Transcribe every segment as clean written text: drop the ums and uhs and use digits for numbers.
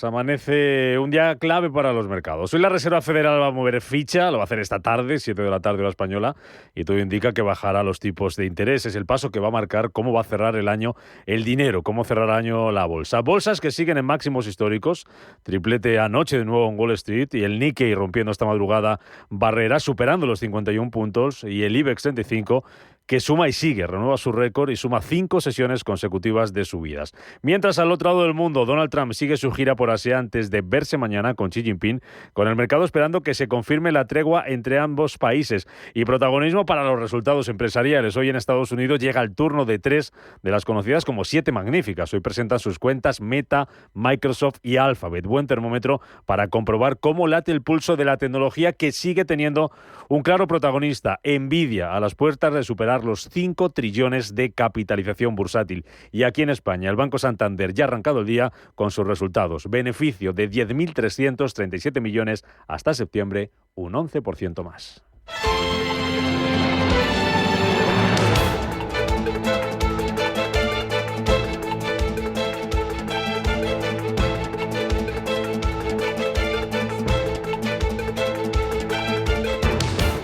Amanece un día clave para los mercados. Hoy la Reserva Federal va a mover ficha, lo va a hacer esta tarde, 7 de la tarde hora española, y todo indica que bajará los tipos de interés. Es el paso que va a marcar cómo va a cerrar el año el dinero, cómo cerrará el año la bolsa. Bolsas que siguen en máximos históricos, triplete anoche de nuevo en Wall Street, y el Nikkei rompiendo esta madrugada barreras, superando los 51 puntos, y el IBEX 35 que suma y sigue, renueva su récord y suma 5 sesiones consecutivas de subidas. Mientras al otro lado del mundo, Donald Trump sigue su gira por Asia antes de verse mañana con Xi Jinping, con el mercado esperando que se confirme la tregua entre ambos países. Y protagonismo para los resultados empresariales. Hoy en Estados Unidos llega el turno de 3 de las conocidas como 7 magníficas. Hoy presentan sus cuentas Meta, Microsoft y Alphabet. Buen termómetro para comprobar cómo late el pulso de la tecnología, que sigue teniendo un claro protagonista, Nvidia, a las puertas de superar los 5 trillones de capitalización bursátil. Y aquí en España, el Banco Santander ya ha arrancado el día con sus resultados. Beneficio de 10.337 millones hasta septiembre, un 11% más.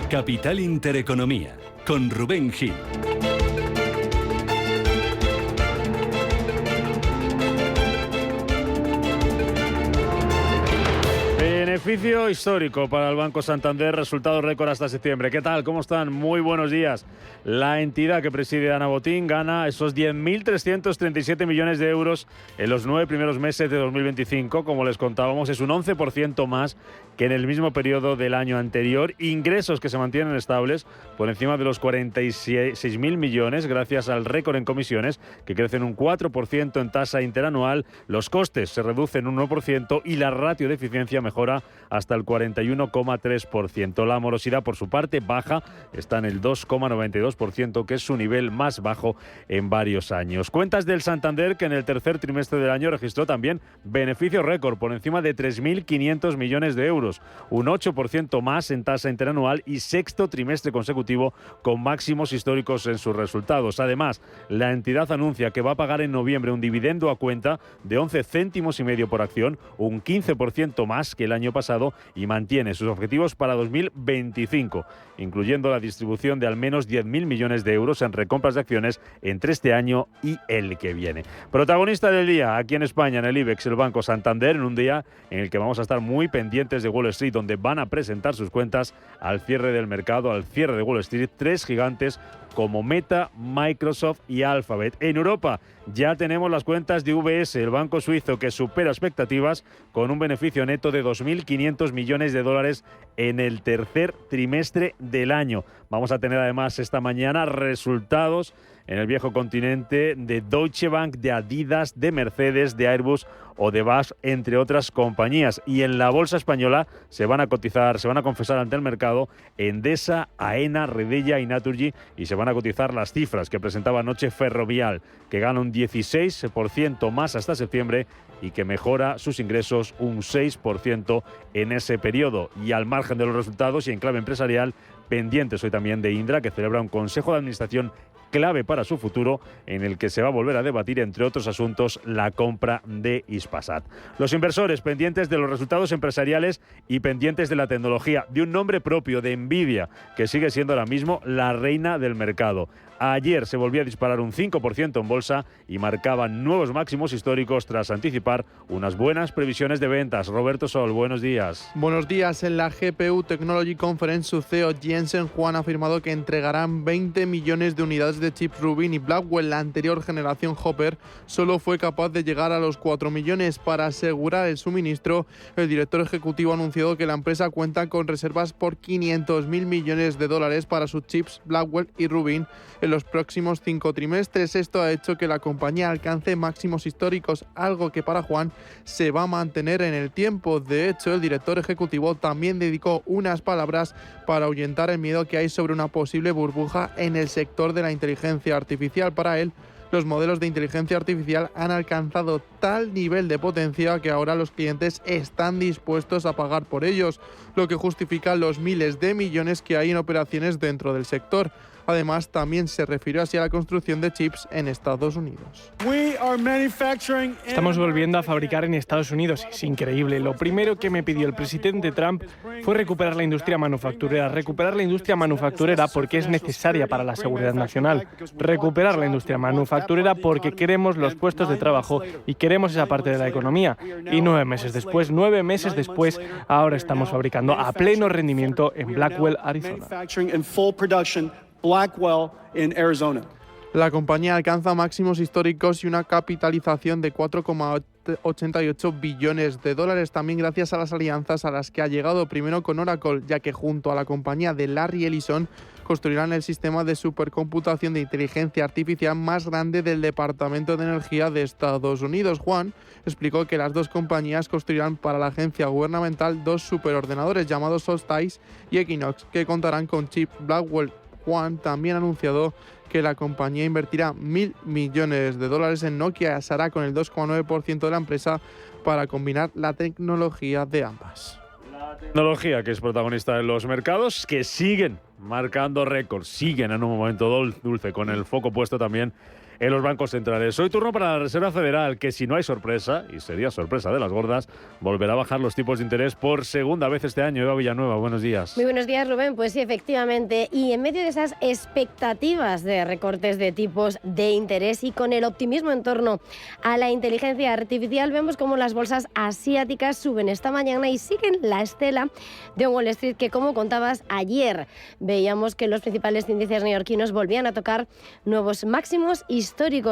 Capital Intereconomía, con Rubén Gil. Beneficio histórico para el Banco Santander, resultado récord hasta septiembre. ¿Qué tal? ¿Cómo están? Muy buenos días. La entidad que preside Ana Botín gana esos 10.337 millones de euros en los 9 primeros meses de 2025. Como les contábamos, es un 11% más que en el mismo periodo del año anterior. Ingresos que se mantienen estables por encima de los 46.000 millones gracias al récord en comisiones, que crecen un 4% en tasa interanual. Los costes se reducen un 1% y la ratio de eficiencia mejora hasta el 41,3%. La morosidad, por su parte, baja, está en el 2,92%, que es su nivel más bajo en varios años. Cuentas del Santander, que en el tercer trimestre del año registró también beneficio récord por encima de 3.500 millones de euros, un 8% más en tasa interanual y sexto trimestre consecutivo con máximos históricos en sus resultados. Además, la entidad anuncia que va a pagar en noviembre un dividendo a cuenta de 11 céntimos y medio por acción, un 15% más que el año pasado, y mantiene sus objetivos para 2025, incluyendo la distribución de al menos 10.000 millones de euros en recompras de acciones entre este año y el que viene. Protagonista del día aquí en España, en el IBEX, el Banco Santander, en un día en el que vamos a estar muy pendientes de Wall Street, donde van a presentar sus cuentas al cierre del mercado, al cierre de Wall Street, 3 gigantes como Meta, Microsoft y Alphabet. En Europa ya tenemos las cuentas de UBS, el banco suizo, que supera expectativas con un beneficio neto de 2.500 millones de dólares en el tercer trimestre del año. Vamos a tener además esta mañana resultados en el viejo continente de Deutsche Bank, de Adidas, de Mercedes, de Airbus o de Bosch, entre otras compañías. Y en la bolsa española se van a confesar ante el mercado Endesa, Aena, Redella y Naturgy, y se van a cotizar las cifras que presentaba anoche Ferrovial, que gana un 16% más hasta septiembre y que mejora sus ingresos un 6% en ese periodo. Y al margen de los resultados y en clave empresarial, pendientes hoy también de Indra, que celebra un consejo de administración clave para su futuro, en el que se va a volver a debatir, entre otros asuntos, la compra de Hispasat. Los inversores pendientes de los resultados empresariales y pendientes de la tecnología, de un nombre propio, de Nvidia, que sigue siendo ahora mismo la reina del mercado. Ayer se volvía a disparar un 5% en bolsa y marcaba nuevos máximos históricos tras anticipar unas buenas previsiones de ventas. Roberto Sol, buenos días. Buenos días. En la GPU Technology Conference, su CEO Jensen Huang ha afirmado que entregarán 20 millones de unidades de chips Rubin, y Blackwell, la anterior generación Hopper, solo fue capaz de llegar a los 4 millones. Para asegurar el suministro, el director ejecutivo ha anunciado que la empresa cuenta con reservas por 500.000 millones de dólares para sus chips Blackwell y Rubin en los próximos 5 trimestres. Esto ha hecho que la compañía alcance máximos históricos, algo que para Juan se va a mantener en el tiempo. De hecho, el director ejecutivo también dedicó unas palabras para ahuyentar el miedo que hay sobre una posible burbuja en el sector de la inteligencia artificial. Para él, los modelos de inteligencia artificial han alcanzado tal nivel de potencia que ahora los clientes están dispuestos a pagar por ellos, lo que justifica los miles de millones que hay en operaciones dentro del sector. Además, también se refirió así a la construcción de chips en Estados Unidos. Estamos volviendo a fabricar en Estados Unidos. Es increíble. Lo primero que me pidió el presidente Trump fue recuperar la industria manufacturera. Recuperar la industria manufacturera porque es necesaria para la seguridad nacional. Recuperar la industria manufacturera porque queremos los puestos de trabajo y queremos esa parte de la economía. Y 9 meses después, ahora estamos fabricando a pleno rendimiento en Blackwell, Arizona. La compañía alcanza máximos históricos y una capitalización de 4,88 billones de dólares, también gracias a las alianzas a las que ha llegado, primero con Oracle, ya que junto a la compañía de Larry Ellison construirán el sistema de supercomputación de inteligencia artificial más grande del Departamento de Energía de Estados Unidos. Juan explicó que las dos compañías construirán para la agencia gubernamental 2 superordenadores llamados Solstice y Equinox, que contarán con chip Blackwell. Juan también ha anunciado que la compañía invertirá $1.000 millones en Nokia y se hará con el 2,9% de la empresa para combinar la tecnología de ambas. La tecnología que es protagonista en los mercados, que siguen marcando récords, siguen en un momento dulce, con el foco puesto también en los bancos centrales. Hoy turno para la Reserva Federal, que si no hay sorpresa, y sería sorpresa de las gordas, volverá a bajar los tipos de interés por segunda vez este año. Eva Villanueva, buenos días. Muy buenos días, Rubén. Pues sí, efectivamente. Y en medio de esas expectativas de recortes de tipos de interés y con el optimismo en torno a la inteligencia artificial, vemos cómo las bolsas asiáticas suben esta mañana y siguen la estela de Wall Street, que como contabas ayer, veíamos que los principales índices neoyorquinos volvían a tocar nuevos máximos históricos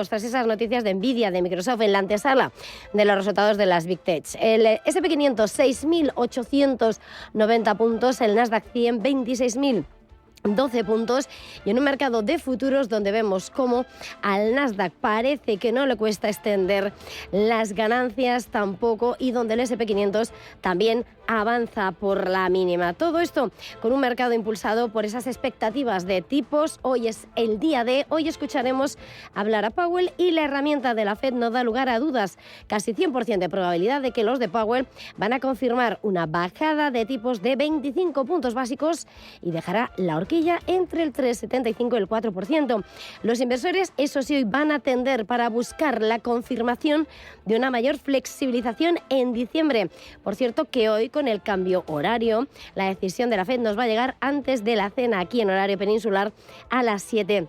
tras esas noticias de Nvidia, de Microsoft, en la antesala de los resultados de las Big Tech. El S&P 500, 6.890 puntos, el Nasdaq 100, 26.012 puntos, y en un mercado de futuros donde vemos cómo al Nasdaq parece que no le cuesta extender las ganancias tampoco, y donde el S&P 500 también avanza por la mínima. Todo esto con un mercado impulsado por esas expectativas de tipos. Hoy es el día de, hoy escucharemos hablar a Powell y la herramienta de la Fed no da lugar a dudas. Casi 100% de probabilidad de que los de Powell van a confirmar una bajada de tipos de 25 puntos básicos y dejará la horquilla entre el 3,75 y el 4%. Los inversores, eso sí, hoy van a tender para buscar la confirmación de una mayor flexibilización en diciembre. Por cierto, que hoy, con el cambio horario, la decisión de la Fed nos va a llegar antes de la cena aquí en horario peninsular a las 7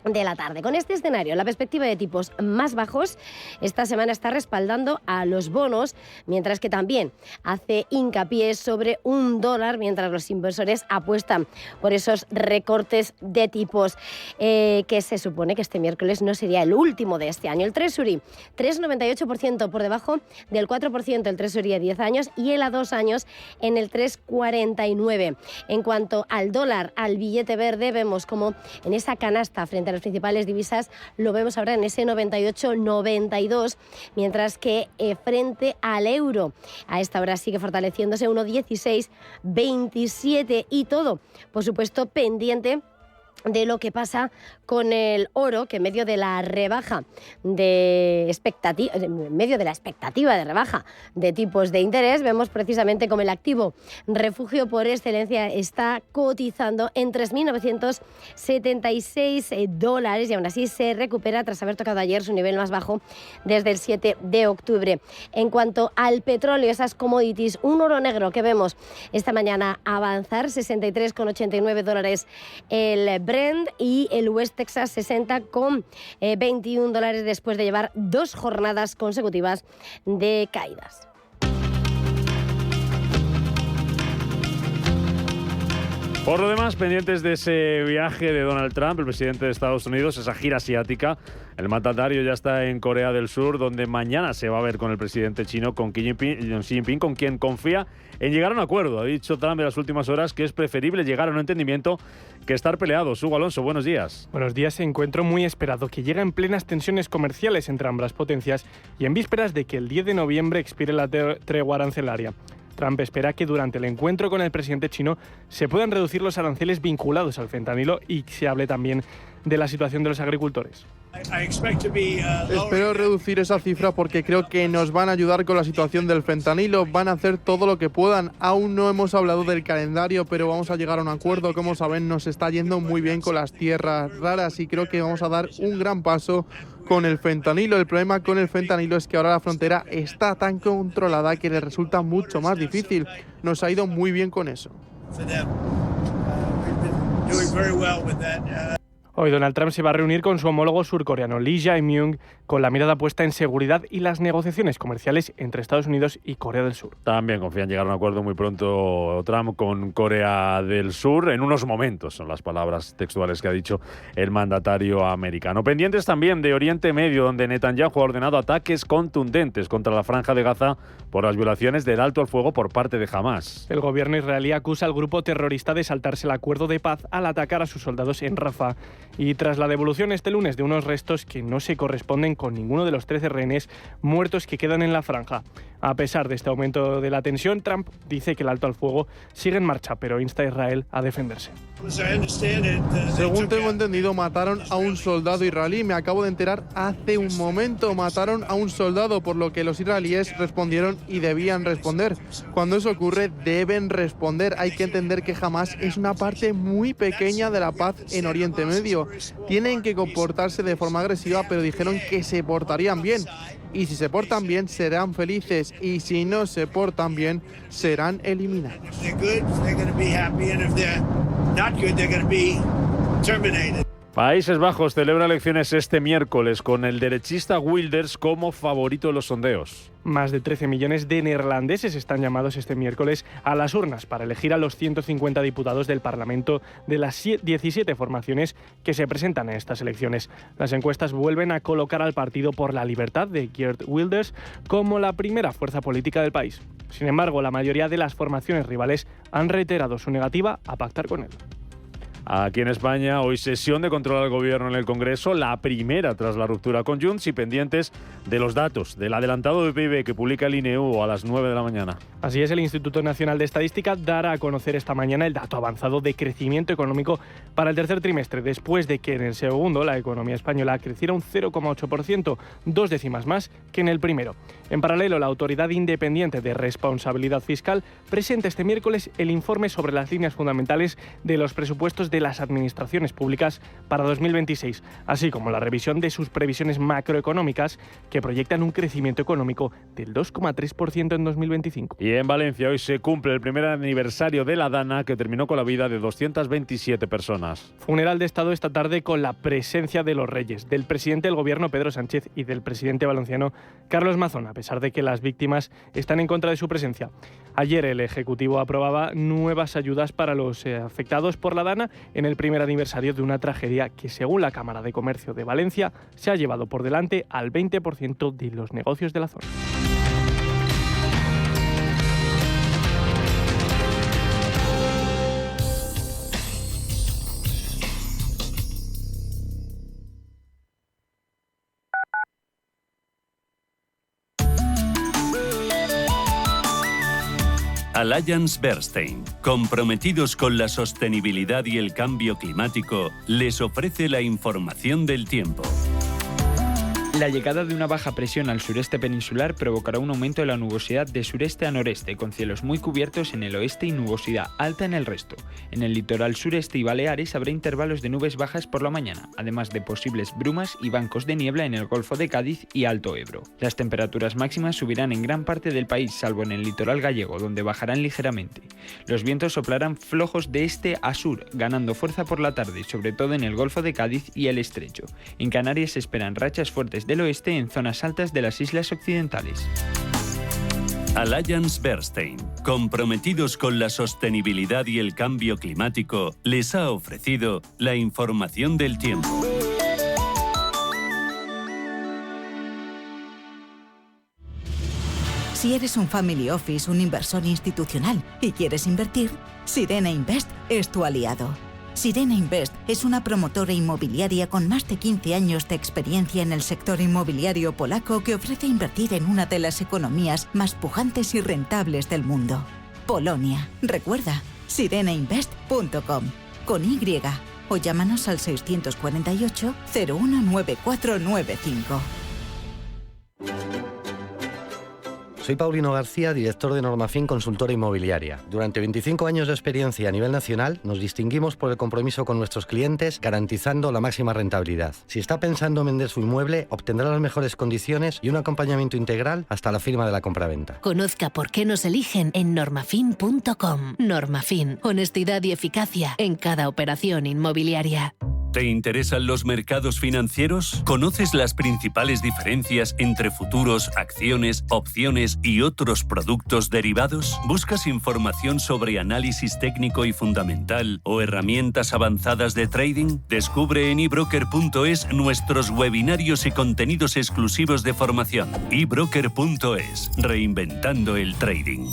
de la tarde. Con este escenario, la perspectiva de tipos más bajos esta semana está respaldando a los bonos, mientras que también hace hincapié sobre $1, mientras los inversores apuestan por esos recortes de tipos que se supone que este miércoles no sería el último de este año. El Treasury, 3,98% por debajo del 4%, el Treasury a 10 años, y el a 2 años en el 3,49. En cuanto al dólar, al billete verde, vemos como en esa canasta frente a las principales divisas lo vemos ahora en ese 98,92, mientras que frente al euro a esta hora sigue fortaleciéndose 1,1627, y todo, por supuesto, pendiente de lo que pasa con el oro, que en medio de la rebaja de expectativa, en medio de la expectativa de rebaja de tipos de interés, vemos precisamente como el activo refugio por excelencia está cotizando en $3.976 y aún así se recupera tras haber tocado ayer su nivel más bajo desde el 7 de octubre. En cuanto al petróleo, esas commodities, un oro negro que vemos esta mañana avanzar, $63,89 el Brent, y el West Texas $60,21 después de llevar 2 jornadas consecutivas de caídas. Por lo demás, pendientes de ese viaje de Donald Trump, el presidente de Estados Unidos, esa gira asiática. El mandatario ya está en Corea del Sur, donde mañana se va a ver con el presidente chino, con Xi Jinping, con quien confía en llegar a un acuerdo. Ha dicho Trump en las últimas horas que es preferible llegar a un entendimiento que estar peleados. Hugo Alonso, buenos días. Buenos días. Encuentro muy esperado que llega en plenas tensiones comerciales entre ambas potencias y en vísperas de que el 10 de noviembre expire la tregua arancelaria. Trump espera que durante el encuentro con el presidente chino se puedan reducir los aranceles vinculados al fentanilo y se hable también de la situación de los agricultores. Espero reducir esa cifra porque creo que nos van a ayudar con la situación del fentanilo, van a hacer todo lo que puedan. Aún no hemos hablado del calendario, pero vamos a llegar a un acuerdo. Como saben, nos está yendo muy bien con las tierras raras y creo que vamos a dar un gran paso con el fentanilo. El problema con el fentanilo es que ahora la frontera está tan controlada que le resulta mucho más difícil. Nos ha ido muy bien con eso. Hoy Donald Trump se va a reunir con su homólogo surcoreano Lee Jae-myung con la mirada puesta en seguridad y las negociaciones comerciales entre Estados Unidos y Corea del Sur. También confía en llegar a un acuerdo muy pronto Trump con Corea del Sur, en unos momentos, son las palabras textuales que ha dicho el mandatario americano. Pendientes también de Oriente Medio, donde Netanyahu ha ordenado ataques contundentes contra la Franja de Gaza por las violaciones del alto al fuego por parte de Hamás. El gobierno israelí acusa al grupo terrorista de saltarse el acuerdo de paz al atacar a sus soldados en Rafah. Y tras la devolución este lunes de unos restos que no se corresponden con ninguno de los 13 rehenes muertos que quedan en la franja. A pesar de este aumento de la tensión, Trump dice que el alto al fuego sigue en marcha, pero insta a Israel a defenderse. Según tengo entendido, mataron a un soldado israelí. Me acabo de enterar hace un momento. Mataron a un soldado, por lo que los israelíes respondieron y debían responder. Cuando eso ocurre, deben responder. Hay que entender que Hamás es una parte muy pequeña de la paz en Oriente Medio. Tienen que comportarse de forma agresiva, pero dijeron que se portarían bien. Y si se portan bien, serán felices. Y si no se portan bien, serán eliminados. Países Bajos celebra elecciones este miércoles con el derechista Wilders como favorito en los sondeos. Más de 13 millones de neerlandeses están llamados este miércoles a las urnas para elegir a los 150 diputados del Parlamento de las 17 formaciones que se presentan en estas elecciones. Las encuestas vuelven a colocar al Partido por la Libertad de Geert Wilders como la primera fuerza política del país. Sin embargo, la mayoría de las formaciones rivales han reiterado su negativa a pactar con él. Aquí en España, hoy sesión de control al Gobierno en el Congreso, la primera tras la ruptura con Junts y pendientes de los datos del adelantado de PIB que publica el INEU a las 9 de la mañana. Así es, el Instituto Nacional de Estadística dará a conocer esta mañana el dato avanzado de crecimiento económico para el tercer trimestre, después de que en el segundo la economía española creciera un 0,8%, 2 décimas más que en el primero. En paralelo, la Autoridad Independiente de Responsabilidad Fiscal presenta este miércoles el informe sobre las líneas fundamentales de los presupuestos de las administraciones públicas para 2026, así como la revisión de sus previsiones macroeconómicas que proyectan un crecimiento económico del 2,3% en 2025. Y en Valencia hoy se cumple el primer aniversario de la Dana, que terminó con la vida de 227 personas. Funeral de Estado esta tarde con la presencia de los reyes, del presidente del Gobierno Pedro Sánchez y del presidente valenciano Carlos Mazón, a pesar de que las víctimas están en contra de su presencia. Ayer el Ejecutivo aprobaba nuevas ayudas para los afectados por la Dana en el primer aniversario de una tragedia que, según la Cámara de Comercio de Valencia, se ha llevado por delante al 20% de los negocios de la zona. Allianz Bernstein, comprometidos con la sostenibilidad y el cambio climático, les ofrece la información del tiempo. La llegada de una baja presión al sureste peninsular provocará un aumento de la nubosidad de sureste a noreste, con cielos muy cubiertos en el oeste y nubosidad alta en el resto. En el litoral sureste y Baleares habrá intervalos de nubes bajas por la mañana, además de posibles brumas y bancos de niebla en el Golfo de Cádiz y Alto Ebro. Las temperaturas máximas subirán en gran parte del país, salvo en el litoral gallego, donde bajarán ligeramente. Los vientos soplarán flojos de este a sur, ganando fuerza por la tarde, sobre todo en el Golfo de Cádiz y el Estrecho. En Canarias se esperan rachas fuertes del oeste en zonas altas de las islas occidentales. Allianz Bernstein, comprometidos con la sostenibilidad y el cambio climático, les ha ofrecido la información del tiempo. Si eres un family office, un inversor institucional y quieres invertir, Sirena Invest es tu aliado. Sirena Invest es una promotora inmobiliaria con más de 15 años de experiencia en el sector inmobiliario polaco que ofrece invertir en una de las economías más pujantes y rentables del mundo. Polonia. Recuerda, sirenainvest.com. Con Y. o llámanos al 648 019495. Soy Paulino García, director de Normafin Consultora Inmobiliaria. Durante 25 años de experiencia a nivel nacional, nos distinguimos por el compromiso con nuestros clientes, garantizando la máxima rentabilidad. Si está pensando en vender su inmueble, obtendrá las mejores condiciones y un acompañamiento integral hasta la firma de la compraventa. Conozca por qué nos eligen en normafin.com. Normafin, honestidad y eficacia en cada operación inmobiliaria. ¿Te interesan los mercados financieros? ¿Conoces las principales diferencias entre futuros, acciones, opciones y otros productos derivados? ¿Buscas información sobre análisis técnico y fundamental o herramientas avanzadas de trading? Descubre en ebroker.es nuestros webinarios y contenidos exclusivos de formación. ebroker.es, reinventando el trading.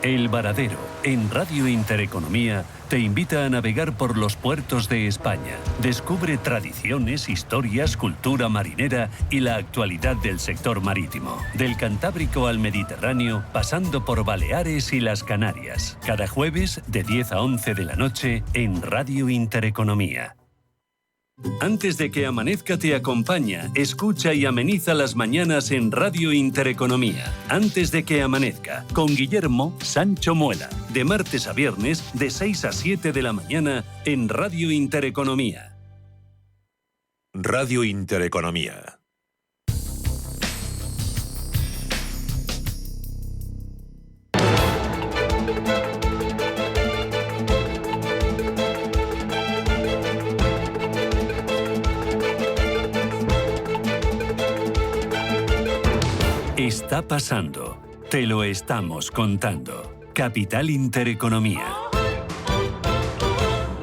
El Varadero, en Radio Intereconomía, te invita a navegar por los puertos de España. Descubre tradiciones, historias, cultura marinera y la actualidad del sector marítimo. Del Cantábrico al Mediterráneo, pasando por Baleares y las Canarias. Cada jueves, de 10 a 11 de la noche, en Radio Intereconomía. Antes de que amanezca te acompaña, escucha y ameniza las mañanas en Radio Intereconomía. Antes de que amanezca, con Guillermo Sancho Muela. De martes a viernes, de 6 a 7 de la mañana, en Radio Intereconomía. Radio Intereconomía. Está pasando. Te lo estamos contando. Capital Intereconomía.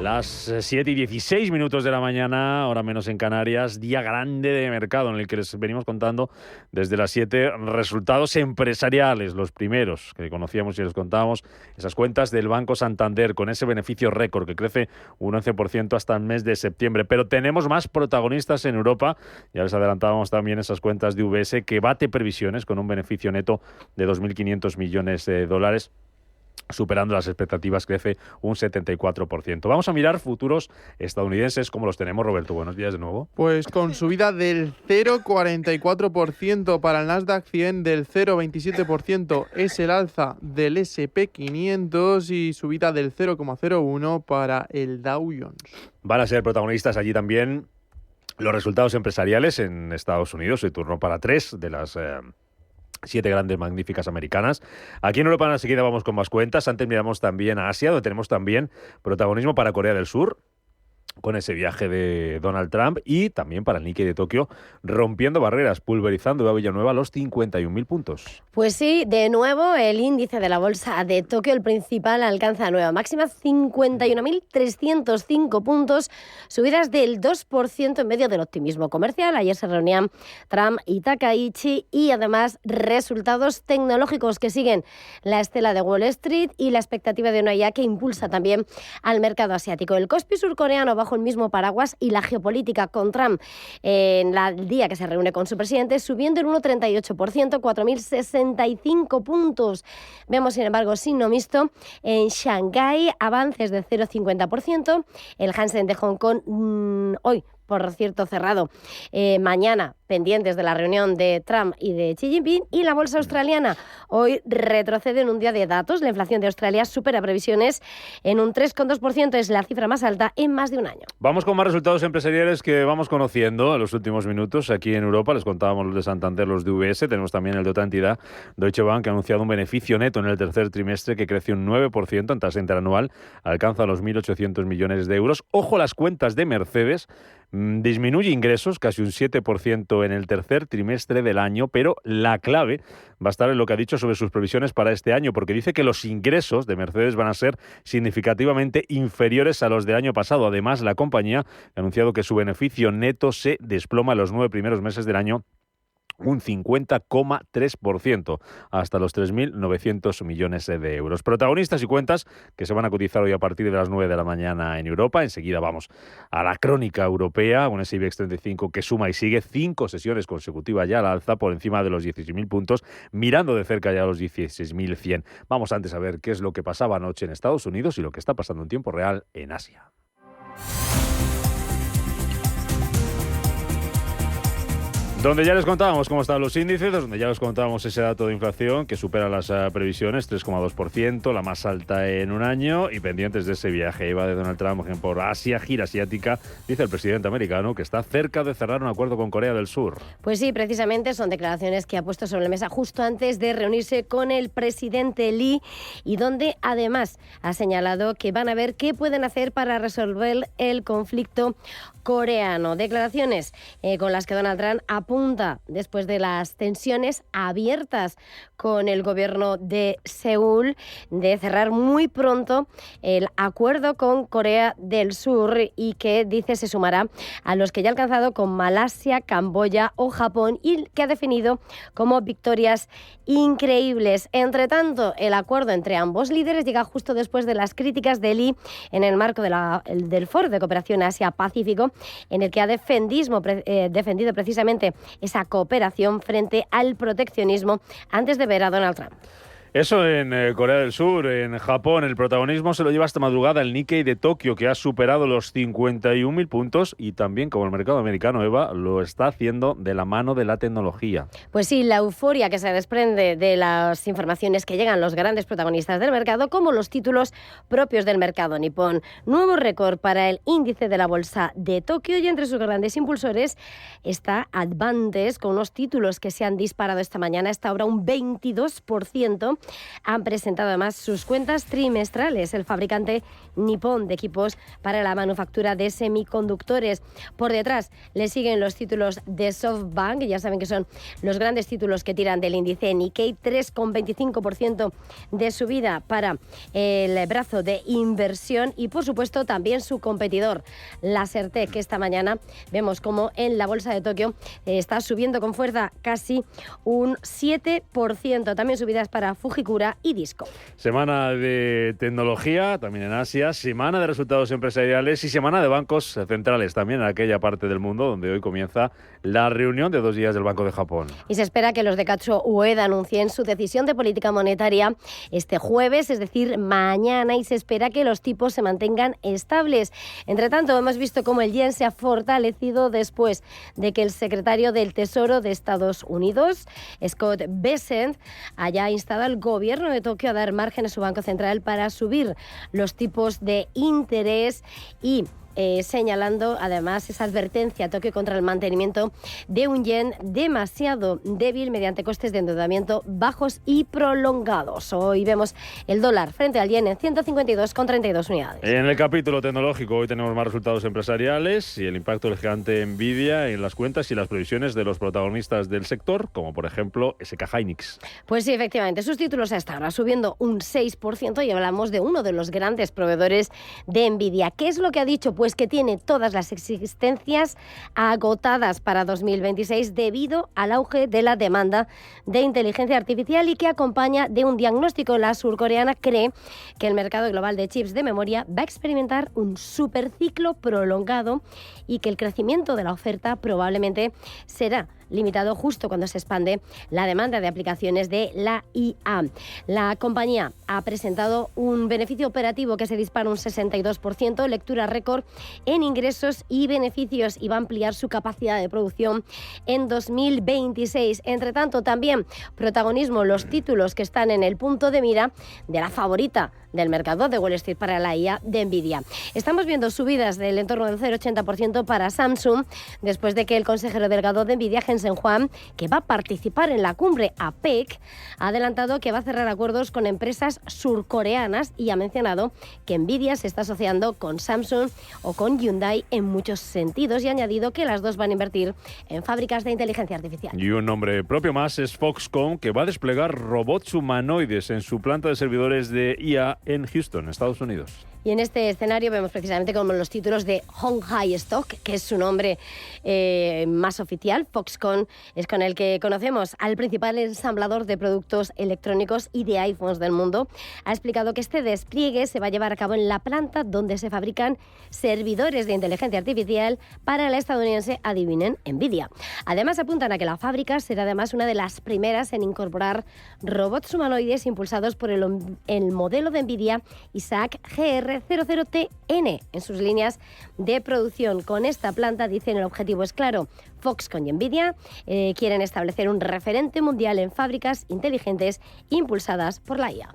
Las 7 y 16 minutos de la mañana, hora menos en Canarias, día grande de mercado en el que les venimos contando desde las 7 resultados empresariales, los primeros que conocíamos y les contábamos, esas cuentas del Banco Santander con ese beneficio récord que crece un 11% hasta el mes de septiembre. Pero tenemos más protagonistas en Europa, ya les adelantábamos también esas cuentas de UBS que bate previsiones con un beneficio neto de 2.500 millones de dólares. Superando las expectativas, crece un 74%. Vamos a mirar futuros estadounidenses, como los tenemos. Roberto, buenos días de nuevo. Pues con subida del 0,44% para el Nasdaq 100, del 0,27% es el alza del S&P 500 y subida del 0,01% para el Dow Jones. Van a ser protagonistas allí también los resultados empresariales en Estados Unidos. Hoy turno para 3 de las 7 grandes magníficas americanas. Aquí en Europa enseguida vamos con más cuentas. Antes miramos también a Asia, donde tenemos también protagonismo para Corea del Sur, con ese viaje de Donald Trump, y también para el Nikkei de Tokio, rompiendo barreras, pulverizando a Villanueva los 51.000 puntos. Pues sí, de nuevo el índice de la bolsa de Tokio, el principal, alcanza nueva máxima, 51.305 puntos, subidas del 2% en medio del optimismo comercial. Ayer se reunían Trump y Takaichi, y además resultados tecnológicos que siguen la estela de Wall Street y la expectativa de una IA que impulsa también al mercado asiático. El Kospi surcoreano bajo el mismo paraguas, y la geopolítica con Trump en el día que se reúne con su presidente, subiendo en 1,38%, 4.065 puntos. Vemos, sin embargo, signo mixto en Shanghái, avances de 0,50%. El Hansen de Hong Kong hoy, por cierto, cerrado. Mañana, pendientes de la reunión de Trump y de Xi Jinping. Y la bolsa australiana hoy retrocede en un día de datos. La inflación de Australia supera previsiones en un 3,2%. Es la cifra más alta en más de un año. Vamos con más resultados empresariales que vamos conociendo en los últimos minutos. Aquí en Europa les contábamos los de Santander, los de UBS. Tenemos también el de otra entidad, Deutsche Bank, que ha anunciado un beneficio neto en el tercer trimestre que crece un 9% en tasa interanual. Alcanza los 1.800 millones de euros. Ojo, las cuentas de Mercedes. Disminuye ingresos, casi un 7% en el tercer trimestre del año, pero la clave va a estar en lo que ha dicho sobre sus previsiones para este año, porque dice que los ingresos de Mercedes van a ser significativamente inferiores a los del año pasado. Además, la compañía ha anunciado que su beneficio neto se desploma en los 9 primeros meses del año un 50,3%, hasta los 3.900 millones de euros. Protagonistas y cuentas que se van a cotizar hoy a partir de las 9 de la mañana en Europa. Enseguida vamos a la crónica europea, un IBEX 35 que suma y sigue 5 sesiones consecutivas ya al alza por encima de los 16.000 puntos, mirando de cerca ya los 16.100. Vamos antes a ver qué es lo que pasaba anoche en Estados Unidos y lo que está pasando en tiempo real en Asia. Donde ya les contábamos cómo están los índices, donde ya les contábamos ese dato de inflación que supera las previsiones, 3,2%, la más alta en un año, y pendientes de ese viaje iba de Donald Trump por Asia, gira asiática, dice el presidente americano que está cerca de cerrar un acuerdo con Corea del Sur. Pues sí, precisamente son declaraciones que ha puesto sobre la mesa justo antes de reunirse con el presidente Lee, y donde además ha señalado que van a ver qué pueden hacer para resolver el conflicto coreano. Declaraciones con las que Donald Trump apunta después de las tensiones abiertas con el gobierno de Seúl de cerrar muy pronto el acuerdo con Corea del Sur, y que dice se sumará a los que ya ha alcanzado con Malasia, Camboya o Japón, y que ha definido como victorias increíbles. Entre tanto, el acuerdo entre ambos líderes llega justo después de las críticas de Lee en el marco del Foro de Cooperación Asia-Pacífico, en el que ha defendido precisamente esa cooperación frente al proteccionismo antes de ver a Donald Trump. Eso en Corea del Sur. En Japón el protagonismo se lo lleva esta madrugada el Nikkei de Tokio, que ha superado los 51.000 puntos, y también, como el mercado americano, Eva, lo está haciendo de la mano de la tecnología. Pues sí, la euforia que se desprende de las informaciones que llegan los grandes protagonistas del mercado, como los títulos propios del mercado nipón. Nuevo récord para el índice de la bolsa de Tokio, y entre sus grandes impulsores está Advantes, con unos títulos que se han disparado esta mañana, hasta ahora un 22%. Han presentado además sus cuentas trimestrales, el fabricante nipón de equipos para la manufactura de semiconductores. Por detrás le siguen los títulos de SoftBank, ya saben que son los grandes títulos que tiran del índice Nikkei, 3,25% de subida para el brazo de inversión, y por supuesto también su competidor, Lasertec, que esta mañana vemos como en la bolsa de Tokio está subiendo con fuerza casi un 7%. También subidas para Fujikura y Disco. Semana de tecnología, también en Asia, semana de resultados empresariales y semana de bancos centrales, también en aquella parte del mundo donde hoy comienza la reunión de 2 días del Banco de Japón. Y se espera que los de Katsuo Ueda anuncien su decisión de política monetaria este jueves, es decir, mañana, y se espera que los tipos se mantengan estables. Entre tanto, hemos visto cómo el yen se ha fortalecido después de que el secretario del Tesoro de Estados Unidos, Scott Bessent, haya instado al gobierno de Tokio a dar margen a su Banco Central para subir los tipos de interés, y señalando además esa advertencia a Tokio contra el mantenimiento de un yen demasiado débil mediante costes de endeudamiento bajos y prolongados. Hoy vemos el dólar frente al yen en 152,32 unidades. En el capítulo tecnológico hoy tenemos más resultados empresariales y el impacto del gigante Nvidia en las cuentas y las previsiones de los protagonistas del sector, como por ejemplo SK Hynix. Pues sí, efectivamente, sus títulos hasta ahora subiendo un 6%, y hablamos de uno de los grandes proveedores de Nvidia. ¿Qué es lo que ha dicho? Pues que tiene todas las existencias agotadas para 2026 debido al auge de la demanda de inteligencia artificial, y que acompaña de un diagnóstico. La surcoreana cree que el mercado global de chips de memoria va a experimentar un superciclo prolongado, y que el crecimiento de la oferta probablemente será limitado justo cuando se expande la demanda de aplicaciones de la IA. La compañía ha presentado un beneficio operativo que se dispara un 62%, lectura récord en ingresos y beneficios, y va a ampliar su capacidad de producción en 2026. Entre tanto, también protagonismo los títulos que están en el punto de mira de la favorita del mercado de Wall Street para la IA, de Nvidia. Estamos viendo subidas del entorno del 0,80% para Samsung, después de que el consejero delegado de Nvidia, Jensen Huang, que va a participar en la cumbre APEC, ha adelantado que va a cerrar acuerdos con empresas surcoreanas, y ha mencionado que Nvidia se está asociando con Samsung o con Hyundai en muchos sentidos, y ha añadido que las dos van a invertir en fábricas de inteligencia artificial. Y un nombre propio más es Foxconn, que va a desplegar robots humanoides en su planta de servidores de IA en Houston, Estados Unidos. Y en este escenario vemos precisamente como los títulos de Hon Hai Stock, que es su nombre más oficial. Foxconn es con el que conocemos al principal ensamblador de productos electrónicos y de iPhones del mundo. Ha explicado que este despliegue se va a llevar a cabo en la planta donde se fabrican servidores de inteligencia artificial para la estadounidense, adivinen, Nvidia. Además, apuntan a que la fábrica será además una de las primeras en incorporar robots humanoides impulsados por el modelo de Nvidia NVIDIA Isaac GR00TN en sus líneas de producción. Con esta planta, dicen, el objetivo es claro. Foxconn y NVIDIA quieren establecer un referente mundial en fábricas inteligentes impulsadas por la IA.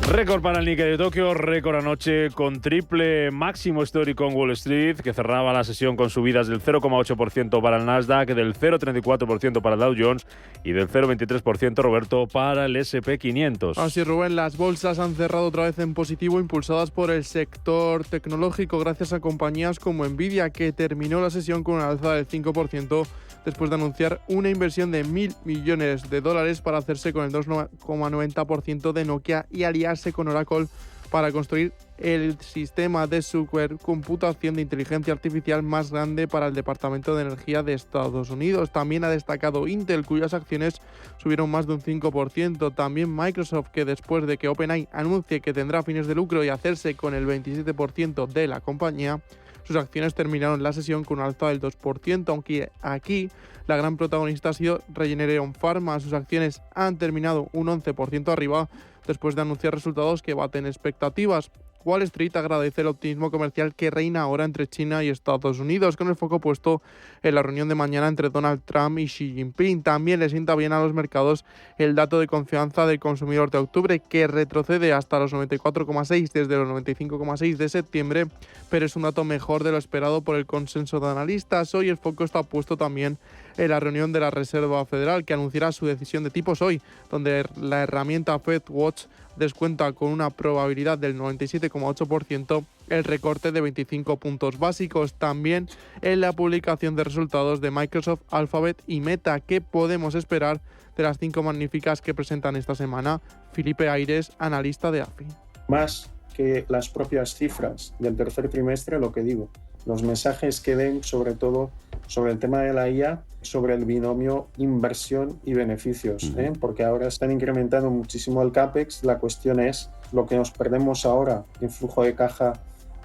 Récord para el Nikkei de Tokio, récord anoche con triple máximo histórico en Wall Street, que cerraba la sesión con subidas del 0,8% para el Nasdaq, del 0,34% para el Dow Jones y del 0,23%, Roberto, para el S&P 500. Así, Rubén, las bolsas han cerrado otra vez en positivo, impulsadas por el sector tecnológico, gracias a compañías como NVIDIA, que terminó la sesión con una alza del 5%, después de anunciar una inversión de $1.000 millones para hacerse con el 2,90% de Nokia y aliarse con Oracle para construir el sistema de supercomputación de inteligencia artificial más grande para el Departamento de Energía de Estados Unidos. También ha destacado Intel, cuyas acciones subieron más de un 5%. También Microsoft, que después de que OpenAI anuncie que tendrá fines de lucro y hacerse con el 27% de la compañía, sus acciones terminaron la sesión con un alza del 2%, aunque aquí la gran protagonista ha sido Regeneron Pharma. Sus acciones han terminado un 11% arriba después de anunciar resultados que baten expectativas. Wall Street agradece el optimismo comercial que reina ahora entre China y Estados Unidos, con el foco puesto en la reunión de mañana entre Donald Trump y Xi Jinping. También le sienta bien a los mercados el dato de confianza del consumidor de octubre, que retrocede hasta los 94,6 desde los 95,6 de septiembre, pero es un dato mejor de lo esperado por el consenso de analistas. Hoy el foco está puesto también en la reunión de la Reserva Federal, que anunciará su decisión de tipos hoy, donde la herramienta FedWatch descuenta con una probabilidad del 97,8% el recorte de 25 puntos básicos. También en la publicación de resultados de Microsoft, Alphabet y Meta. ¿Qué podemos esperar de las 5 magníficas que presentan esta semana? Felipe Aires, analista de AFI. Más que las propias cifras del tercer trimestre, lo que digo, los mensajes que den, sobre todo sobre el tema de la IA, sobre el binomio inversión y beneficios, porque ahora están incrementando muchísimo el CAPEX. La cuestión es lo que nos perdemos ahora en flujo de caja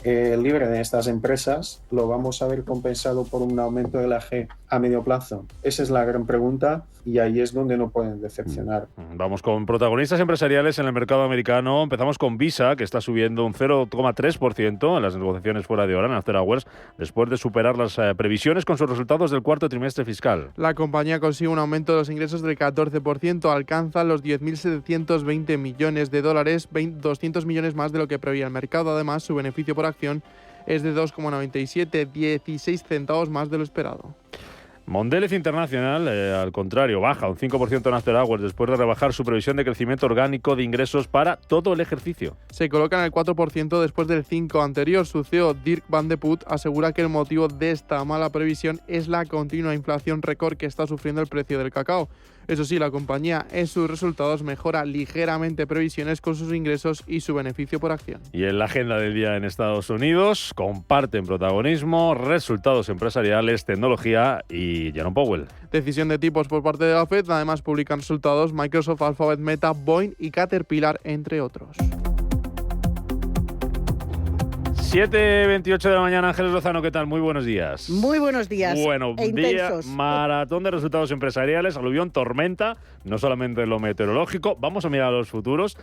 libre de estas empresas, ¿lo vamos a ver compensado por un aumento de la G a medio plazo? Esa es la gran pregunta y ahí es donde no pueden decepcionar. Vamos con protagonistas empresariales en el mercado americano. Empezamos con Visa, que está subiendo un 0,3% en las negociaciones fuera de hora en After Hours, después de superar las previsiones con sus resultados del cuarto trimestre fiscal. La compañía consigue un aumento de los ingresos del 14%, alcanza los $10.720 millones, 200 millones más de lo que preveía el mercado. Además, su beneficio por acción es de 2,97, 16 centavos más de lo esperado. Mondelez International, al contrario, baja un 5% en After Hours después de rebajar su previsión de crecimiento orgánico de ingresos para todo el ejercicio. Se coloca en el 4% después del 5% anterior. Su CEO, Dirk Van de Put, asegura que el motivo de esta mala previsión es la continua inflación récord que está sufriendo el precio del cacao. Eso sí, la compañía en sus resultados mejora ligeramente previsiones con sus ingresos y su beneficio por acción. Y en la agenda del día en Estados Unidos comparten protagonismo resultados empresariales, tecnología y Jerome Powell. Decisión de tipos por parte de la Fed. Además publican resultados Microsoft, Alphabet, Meta, Boeing y Caterpillar, entre otros. 7:28 de la mañana, Ángeles Lozano, ¿qué tal? Muy buenos días. Muy buenos días. Bueno, día, maratón de resultados empresariales, aluvión, tormenta, no solamente en lo meteorológico. Vamos a mirar a los futuros.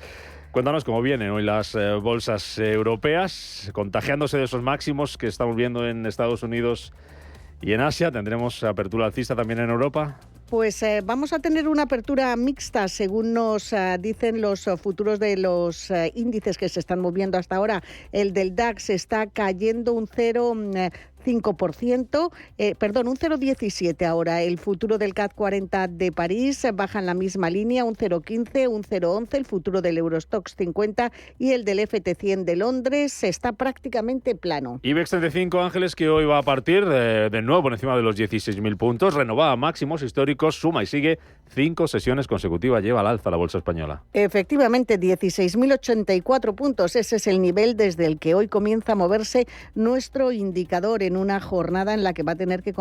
Cuéntanos cómo vienen hoy las bolsas europeas, contagiándose de esos máximos que estamos viendo en Estados Unidos y en Asia. ¿Tendremos apertura alcista también en Europa? Pues vamos a tener una apertura mixta, según nos dicen los futuros de los índices que se están moviendo hasta ahora. El del DAX está cayendo un 0,17 ahora. El futuro del CAC 40 de París baja en la misma línea, un 0,15, un 0,11. El futuro del Eurostoxx 50 y el del FT100 de Londres está prácticamente plano. IBEX 35, Ángeles, que hoy va a partir de nuevo por encima de los 16.000 puntos, renovada máximos históricos, suma y sigue 5 sesiones consecutivas, lleva al alza la bolsa española. Efectivamente, 16.084 puntos. Ese es el nivel desde el que hoy comienza a moverse nuestro indicador en en una jornada en la que va a tener que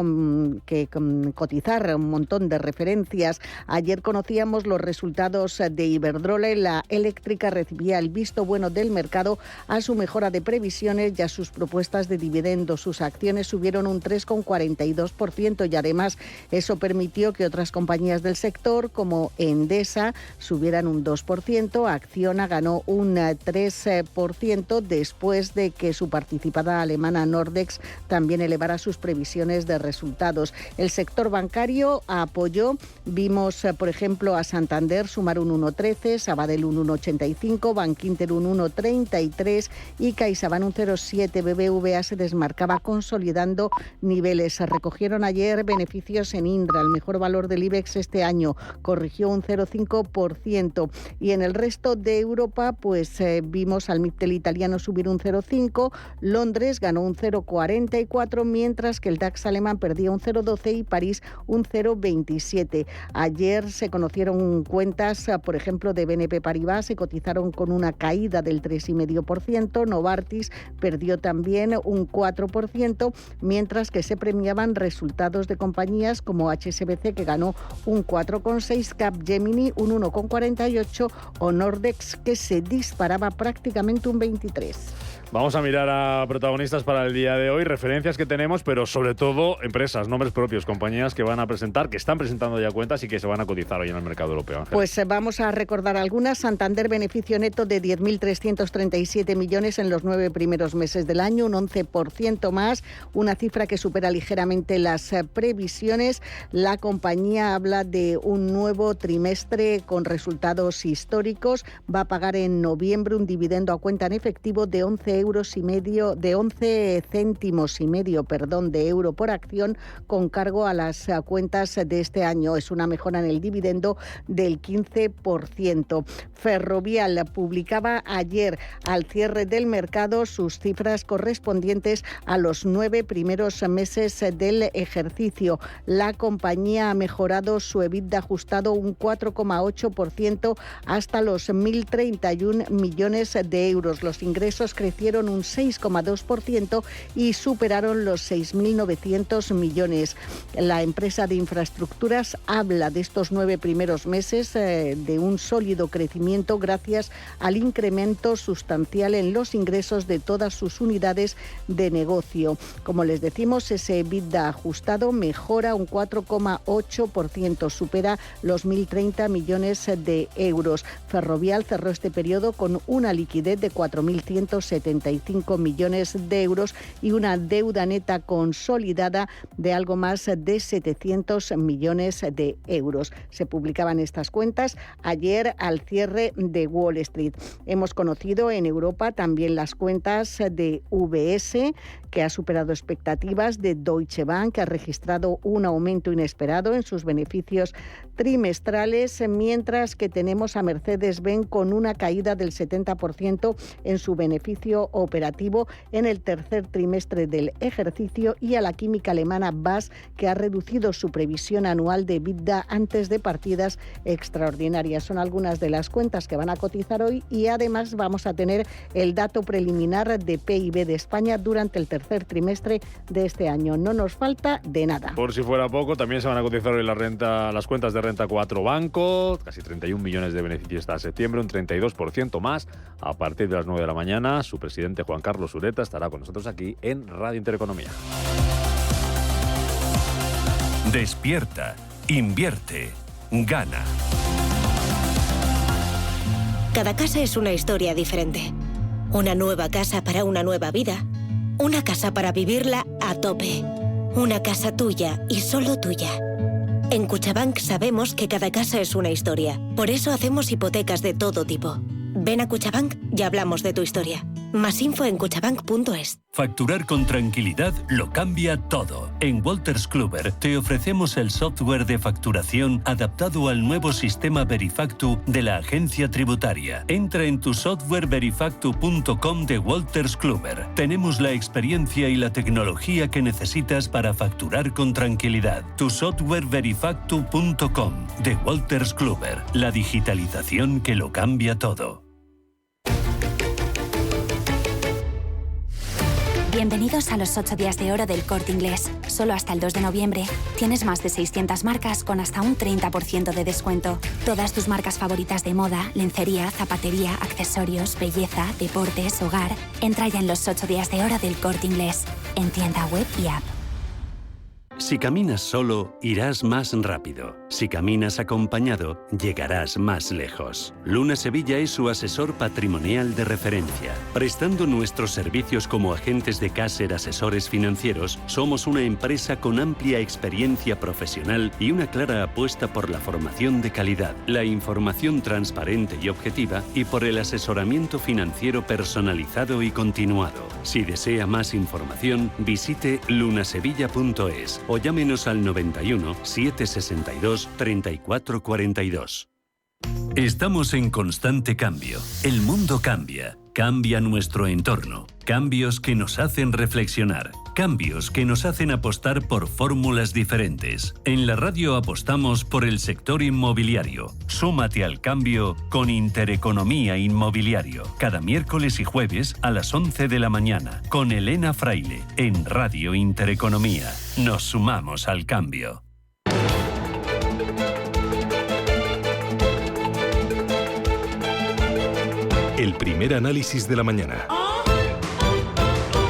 cotizar un montón de referencias. Ayer conocíamos los resultados de Iberdrola y la eléctrica recibía el visto bueno del mercado a su mejora de previsiones y a sus propuestas de dividendos. Sus acciones subieron un 3,42% y además eso permitió que otras compañías del sector como Endesa subieran un 2%, Acciona ganó un 3% después de que su participada alemana Nordex también elevara sus previsiones de resultados. El sector bancario apoyó, vimos por ejemplo a Santander sumar un 1,13, Sabadell un 1,85, Bankinter un 1,33 y CaixaBank un 0,7. BBVA se desmarcaba consolidando niveles. Se recogieron ayer beneficios en Indra, el mejor valor del IBEX este año, corrigió un 0,5%. Y en el resto de Europa, pues vimos al MIPTEL italiano subir un 0,5, Londres ganó un 0,44, mientras que el DAX alemán perdía un 0,12 y París un 0,27. Ayer se conocieron cuentas, por ejemplo, de BNP Paribas, se cotizaron con una caída del 3,5%, Novartis perdió también un 4%, mientras que se premiaban resultados de compañías como HSBC, que ganó un 4,6, Capgemini un 1,48 o Nordex, que se disparaba prácticamente un 23. Vamos a mirar a protagonistas para el día de hoy, referencias que tenemos, pero sobre todo empresas, nombres propios, compañías que van a presentar, que están presentando ya cuentas y que se van a cotizar hoy en el mercado europeo. Ángel. Pues vamos a recordar algunas. Santander, beneficio neto de 10.337 millones en los 9 primeros meses del año, un 11% más, una cifra que supera ligeramente las previsiones. La compañía habla de un nuevo trimestre con resultados históricos. Va a pagar en noviembre un dividendo a cuenta en efectivo de 11 céntimos y medio de euro por acción, con cargo a las cuentas de este año. Es una mejora en el dividendo del 15%. Ferrovial publicaba ayer al cierre del mercado sus cifras correspondientes a los 9 primeros meses del ejercicio. La compañía ha mejorado su EBITDA ajustado un 4,8% hasta los 1.031 millones de euros. Los ingresos crecieron un 6,2% y superaron los 6.900 millones. La empresa de infraestructuras habla de estos 9 primeros meses de un sólido crecimiento gracias al incremento sustancial en los ingresos de todas sus unidades de negocio. Como les decimos, ese EBITDA ajustado mejora un 4,8%, supera los 1.030 millones de euros. Ferrovial cerró este periodo con una liquidez de 4.175 millones de euros y una deuda neta consolidada de algo más de 700 millones de euros. Se publicaban estas cuentas ayer al cierre de Wall Street. Hemos conocido en Europa también las cuentas de UBS, que ha superado expectativas, de Deutsche Bank, que ha registrado un aumento inesperado en sus beneficios trimestrales, mientras que tenemos a Mercedes-Benz con una caída del 70% en su beneficio operativo en el tercer trimestre del ejercicio, y a la química alemana BASF, que ha reducido su previsión anual de EBITDA antes de partidas extraordinarias. Son algunas de las cuentas que van a cotizar hoy, y además vamos a tener el dato preliminar de PIB de España durante el tercer trimestre de este año. No nos falta de nada. Por si fuera poco, también se van a cotizar hoy las cuentas de Renta 4 Banco, casi 31 millones de beneficios hasta septiembre, un 32% más. A partir de las 9 de la mañana, su presidente Juan Carlos Ureta estará con nosotros aquí en Radio Intereconomía. Despierta, invierte, gana. Cada casa es una historia diferente. Una nueva casa para una nueva vida. Una casa para vivirla a tope. Una casa tuya y solo tuya. En Cuchabank sabemos que cada casa es una historia. Por eso hacemos hipotecas de todo tipo. Ven a Cuchabank y hablamos de tu historia. Más info en cuchabank.es. Facturar con tranquilidad lo cambia todo. En Wolters Kluwer te ofrecemos el software de facturación adaptado al nuevo sistema Verifactu de la agencia tributaria. Entra en tu softwareverifactu.com de Wolters Kluwer. Tenemos la experiencia y la tecnología que necesitas para facturar con tranquilidad. Tu softwareverifactu.com de Wolters Kluwer. La digitalización que lo cambia todo. Bienvenidos a los 8 días de oro del Corte Inglés. Solo hasta el 2 de noviembre. Tienes más de 600 marcas con hasta un 30% de descuento. Todas tus marcas favoritas de moda, lencería, zapatería, accesorios, belleza, deportes, hogar. Entra ya en los 8 días de oro del Corte Inglés. En tienda web y app. Si caminas solo, irás más rápido. Si caminas acompañado, llegarás más lejos. Luna Sevilla es su asesor patrimonial de referencia. Prestando nuestros servicios como agentes de Caser Asesores Financieros, somos una empresa con amplia experiencia profesional y una clara apuesta por la formación de calidad, la información transparente y objetiva y por el asesoramiento financiero personalizado y continuado. Si desea más información, visite lunasevilla.es o llámenos al 91 762 3442. Estamos en constante cambio. El mundo cambia. Cambia nuestro entorno. Cambios que nos hacen reflexionar. Cambios que nos hacen apostar por fórmulas diferentes. En la radio apostamos por el sector inmobiliario. Súmate al cambio con Intereconomía Inmobiliario. Cada miércoles y jueves a las 11 de la mañana. Con Elena Fraile. En Radio Intereconomía. Nos sumamos al cambio. El primer análisis de la mañana.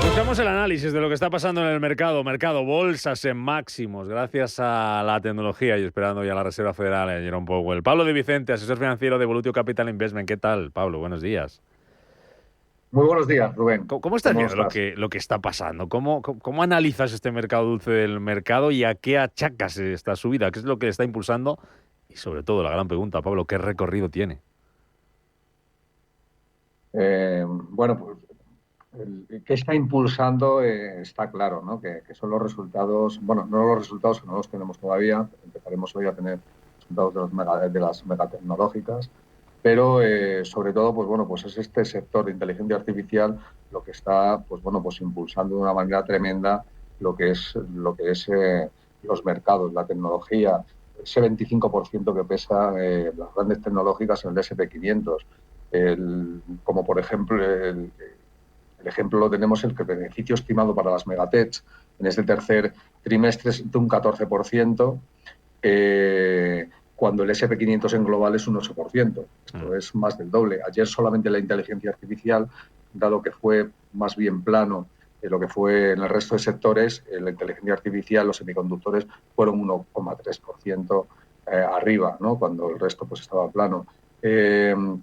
Buscamos el análisis de lo que está pasando en el mercado. Bolsas en máximos, gracias a la tecnología y esperando ya la Reserva Federal, Jerome Powell. Pablo de Vicente, asesor financiero de Evolutio Capital Investment. ¿Qué tal, Pablo? Buenos días. Muy buenos días, Rubén. ¿Cómo estás viendo lo que está pasando? ¿Cómo analizas este mercado dulce del mercado y a qué achacas esta subida? ¿Qué es lo que está impulsando? Y sobre todo, la gran pregunta, Pablo, ¿qué recorrido tiene? Bueno, pues ¿qué está impulsando? Está claro, ¿no? Que son los resultados, bueno, no los resultados que no los tenemos todavía, empezaremos hoy a tener resultados de las megatecnológicas, pero sobre todo, pues bueno, pues es este sector de inteligencia artificial lo que está, pues bueno, pues impulsando de una manera tremenda lo que es los mercados, la tecnología, ese 25% que pesa las grandes tecnológicas en el S&P 500. Como por ejemplo, el ejemplo lo tenemos el que el beneficio estimado para las megatechs en este tercer trimestre es de un 14%, cuando el S&P 500 en global es un 8%. Esto es más del doble. Ayer solamente la inteligencia artificial, dado que fue más bien plano lo que fue en el resto de sectores, la inteligencia artificial, los semiconductores, fueron 1,3% arriba, ¿no? Cuando el resto pues estaba plano.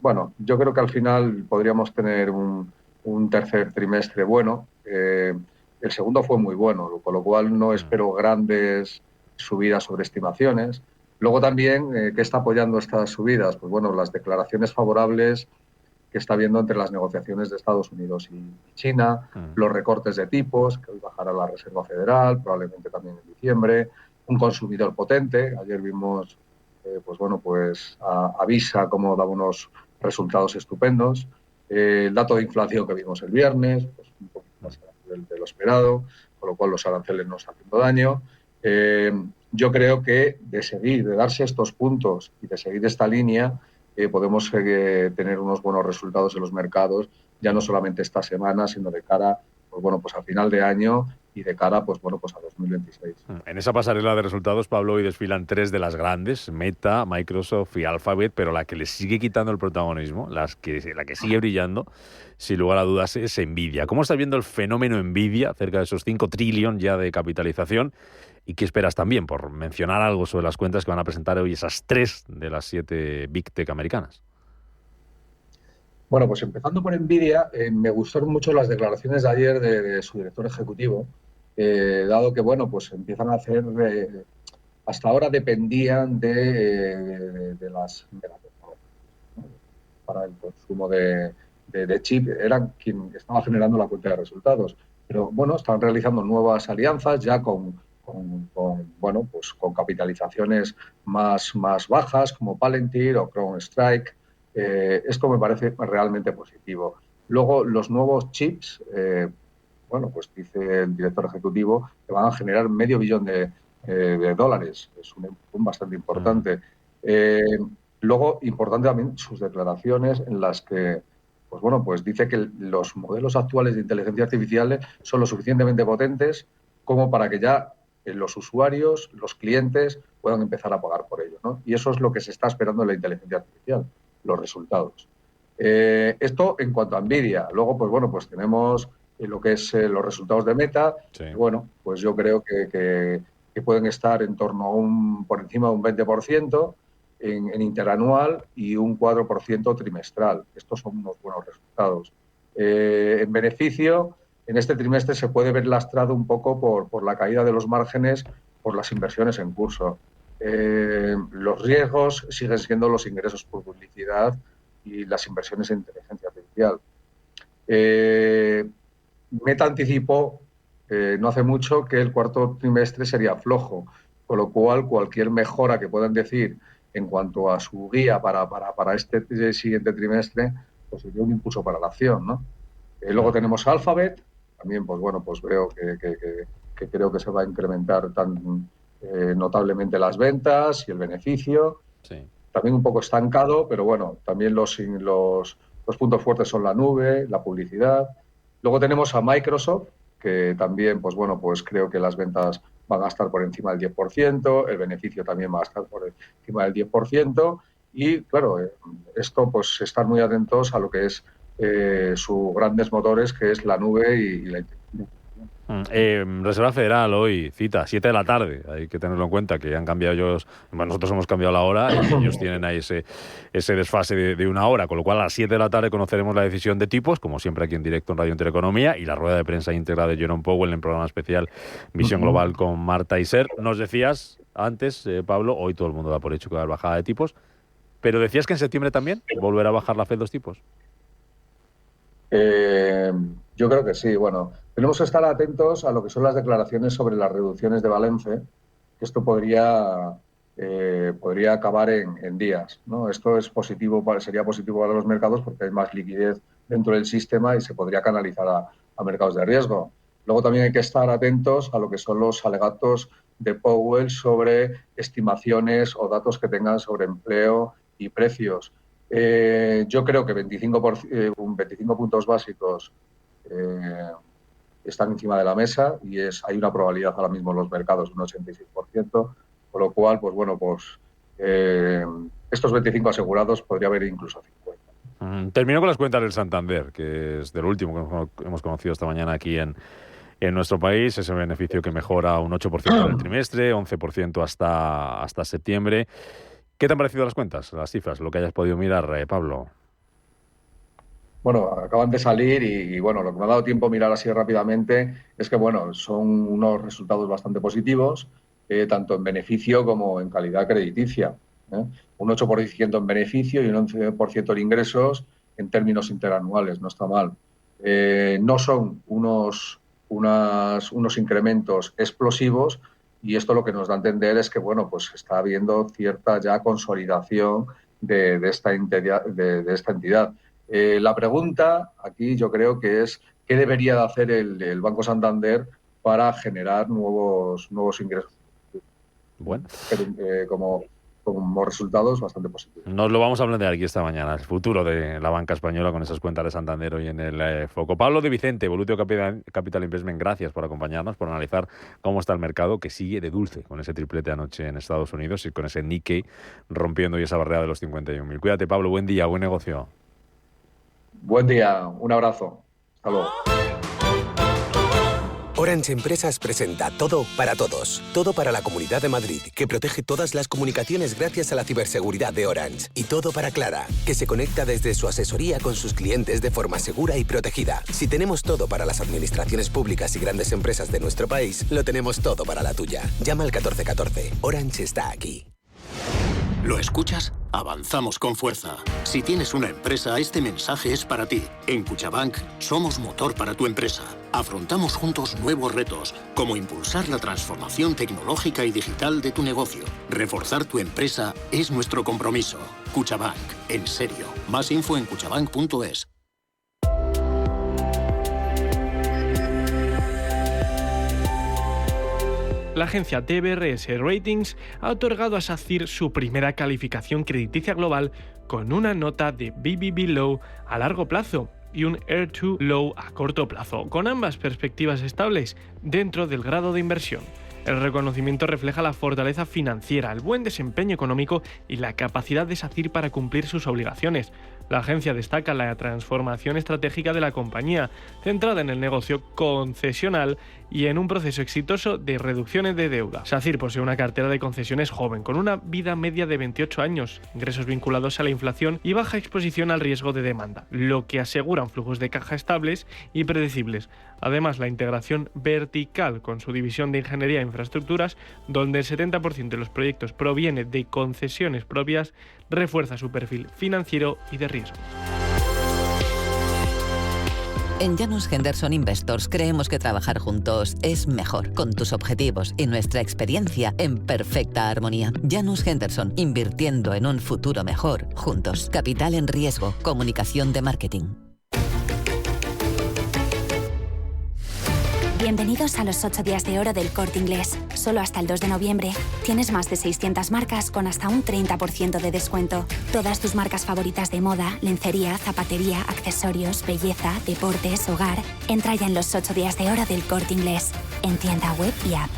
Bueno, yo creo que al final podríamos tener un tercer trimestre bueno. El segundo fue muy bueno, con lo cual no espero grandes subidas sobre estimaciones. Luego también, ¿qué está apoyando estas subidas? Pues bueno, las declaraciones favorables que está habiendo entre las negociaciones de Estados Unidos y China, los recortes de tipos, que hoy bajará la Reserva Federal, probablemente también en diciembre, un consumidor potente. Ayer vimos pues bueno, pues a Visa como daba unos resultados estupendos. El dato de inflación que vimos el viernes, pues un poquito más de lo esperado, con lo cual los aranceles no están haciendo daño. Yo creo que de darse estos puntos y de seguir esta línea, podemos tener unos buenos resultados en los mercados, ya no solamente esta semana, sino de cara, pues bueno, pues a final de año y de cara, pues bueno, pues a 2026. En esa pasarela de resultados, Pablo, hoy desfilan tres de las grandes, Meta, Microsoft y Alphabet, pero la que le sigue quitando el protagonismo, la que sigue brillando, sin lugar a dudas, es Nvidia. ¿Cómo estás viendo el fenómeno Nvidia, cerca de esos 5 trillones ya de capitalización? ¿Y qué esperas también, por mencionar algo sobre las cuentas que van a presentar hoy esas 3 de las 7 Big Tech americanas? Bueno, pues empezando por Nvidia, me gustaron mucho las declaraciones de ayer de su director ejecutivo, dado que, bueno, pues empiezan a hacer, hasta ahora dependían de las megatecnologías, ¿no? Para el consumo de chip, eran quien estaba generando la cuenta de resultados. Pero, bueno, están realizando nuevas alianzas ya con capitalizaciones más bajas, como Palantir o CrowdStrike. Esto me parece realmente positivo. Luego, los nuevos chips, pues dice el director ejecutivo que van a generar $500 millones de dólares. Es un bastante importante. Luego, importante también sus declaraciones en las que pues bueno, pues dice que los modelos actuales de inteligencia artificial son lo suficientemente potentes como para que ya los usuarios, los clientes, puedan empezar a pagar por ello, ¿no? Y eso es lo que se está esperando en la inteligencia artificial, los resultados. Esto en cuanto a Nvidia. Luego, pues bueno, pues tenemos lo que es los resultados de Meta. Sí. Y bueno, pues yo creo que pueden estar en torno a por encima de un 20% en interanual y un 4% trimestral. Estos son unos buenos resultados. En beneficio, en este trimestre se puede ver lastrado un poco por la caída de los márgenes, por las inversiones en curso. Los riesgos siguen siendo los ingresos por publicidad y las inversiones en inteligencia artificial. Meta anticipó no hace mucho que el cuarto trimestre sería flojo, con lo cual cualquier mejora que puedan decir en cuanto a su guía para este siguiente trimestre, pues sería un impulso para la acción, ¿no? Luego tenemos Alphabet, también pues bueno, pues veo que creo que se va a incrementar tan notablemente las ventas y el beneficio. Sí. También un poco estancado, pero bueno, también los puntos fuertes son la nube, la publicidad. Luego tenemos a Microsoft, que también, pues bueno, pues creo que las ventas van a estar por encima del 10%, el beneficio también va a estar por encima del 10%, y claro, esto pues estar muy atentos a lo que es sus grandes motores, que es la nube y la inteligencia. Reserva Federal hoy, cita, 7 de la tarde, hay que tenerlo en cuenta, que han cambiado ellos, bueno, nosotros hemos cambiado la hora y ellos tienen ahí ese desfase de una hora, con lo cual a las 7 de la tarde conoceremos la decisión de tipos, como siempre aquí en directo en Radio Intereconomía, y la rueda de prensa íntegra de Jerome Powell en programa especial Visión Global con Marta Iser. Nos decías antes, Pablo, hoy todo el mundo da por hecho que va a haber bajada de tipos, pero decías que en septiembre también volverá a bajar la FED 2 tipos. Yo creo que sí. Bueno, tenemos que estar atentos a lo que son las declaraciones sobre las reducciones de balance, que esto podría acabar en días, ¿no? Esto es positivo, sería positivo para los mercados porque hay más liquidez dentro del sistema y se podría canalizar a mercados de riesgo. Luego también hay que estar atentos a lo que son los alegatos de Powell sobre estimaciones o datos que tengan sobre empleo y precios. Yo creo que 25 puntos básicos están encima de la mesa y hay una probabilidad ahora mismo en los mercados de un 86%, con lo cual, pues bueno, pues estos 25 asegurados podría haber incluso 50. Termino con las cuentas del Santander, que es del último que hemos conocido esta mañana aquí en nuestro país, ese beneficio que mejora un 8% en el trimestre, 11% hasta septiembre. ¿Qué te han parecido las cuentas, las cifras, lo que hayas podido mirar, Pablo? Bueno, acaban de salir y bueno, lo que me ha dado tiempo a mirar así rápidamente es que bueno, son unos resultados bastante positivos, tanto en beneficio como en calidad crediticia. Un 8% en beneficio y un 11% en ingresos en términos interanuales, no está mal. No son unos incrementos explosivos, y esto lo que nos da a entender es que bueno, pues está habiendo cierta ya consolidación de esta entidad. La pregunta aquí yo creo que es ¿qué debería de hacer el Banco Santander para generar nuevos ingresos? Bueno, como resultados bastante positivos. Nos lo vamos a plantear aquí esta mañana, el futuro de la banca española con esas cuentas de Santander hoy en el foco. Pablo de Vicente, Volutio Capital Investment, gracias por acompañarnos, por analizar cómo está el mercado, que sigue de dulce con ese triplete anoche en Estados Unidos y con ese Nikkei rompiendo hoy esa barrera de los 51.000. Cuídate, Pablo, buen día, buen negocio. Buen día, un abrazo. Hasta luego. Orange Empresas presenta Todo para Todos. Todo para la Comunidad de Madrid, que protege todas las comunicaciones gracias a la ciberseguridad de Orange. Y todo para Clara, que se conecta desde su asesoría con sus clientes de forma segura y protegida. Si tenemos todo para las administraciones públicas y grandes empresas de nuestro país, lo tenemos todo para la tuya. Llama al 1414. Orange está aquí. ¿Lo escuchas? Avanzamos con fuerza. Si tienes una empresa, este mensaje es para ti. En Cuchabank somos motor para tu empresa. Afrontamos juntos nuevos retos, como impulsar la transformación tecnológica y digital de tu negocio. Reforzar tu empresa es nuestro compromiso. Cuchabank, en serio. Más info en cuchabank.es. La agencia DBRS Ratings ha otorgado a SACIR su primera calificación crediticia global con una nota de BBB Low a largo plazo y un R2 Low a corto plazo, con ambas perspectivas estables dentro del grado de inversión. El reconocimiento refleja la fortaleza financiera, el buen desempeño económico y la capacidad de SACIR para cumplir sus obligaciones. La agencia destaca la transformación estratégica de la compañía, centrada en el negocio concesional y en un proceso exitoso de reducciones de deuda. SACIR posee una cartera de concesiones joven, con una vida media de 28 años, ingresos vinculados a la inflación y baja exposición al riesgo de demanda, lo que aseguran flujos de caja estables y predecibles. Además, la integración vertical con su división de ingeniería e infraestructuras, donde el 70% de los proyectos proviene de concesiones propias, refuerza su perfil financiero y de riesgo. En Janus Henderson Investors creemos que trabajar juntos es mejor, con tus objetivos y nuestra experiencia en perfecta armonía. Janus Henderson, invirtiendo en un futuro mejor, juntos. Capital en riesgo, comunicación de marketing. Bienvenidos a los 8 días de oro del Corte Inglés. Solo hasta el 2 de noviembre tienes más de 600 marcas con hasta un 30% de descuento. Todas tus marcas favoritas de moda, lencería, zapatería, accesorios, belleza, deportes, hogar. Entra ya en los 8 días de oro del Corte Inglés, en tienda web y app.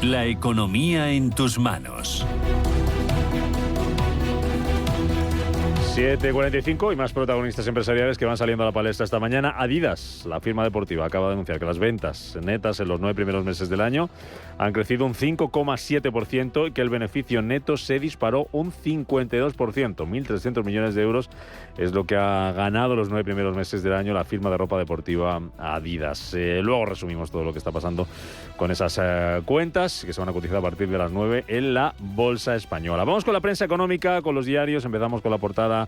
La economía en tus manos. 7:45 y más protagonistas empresariales que van saliendo a la palestra esta mañana. Adidas, la firma deportiva, acaba de anunciar que las ventas netas en los 9 primeros meses del año han crecido un 5,7% y que el beneficio neto se disparó un 52%. 1.300 millones de euros es lo que ha ganado los 9 primeros meses del año la firma de ropa deportiva Adidas. Luego resumimos todo lo que está pasando con esas cuentas que se van a cotizar a partir de las 9 en la Bolsa Española. Vamos con la prensa económica, con los diarios. Empezamos con la portada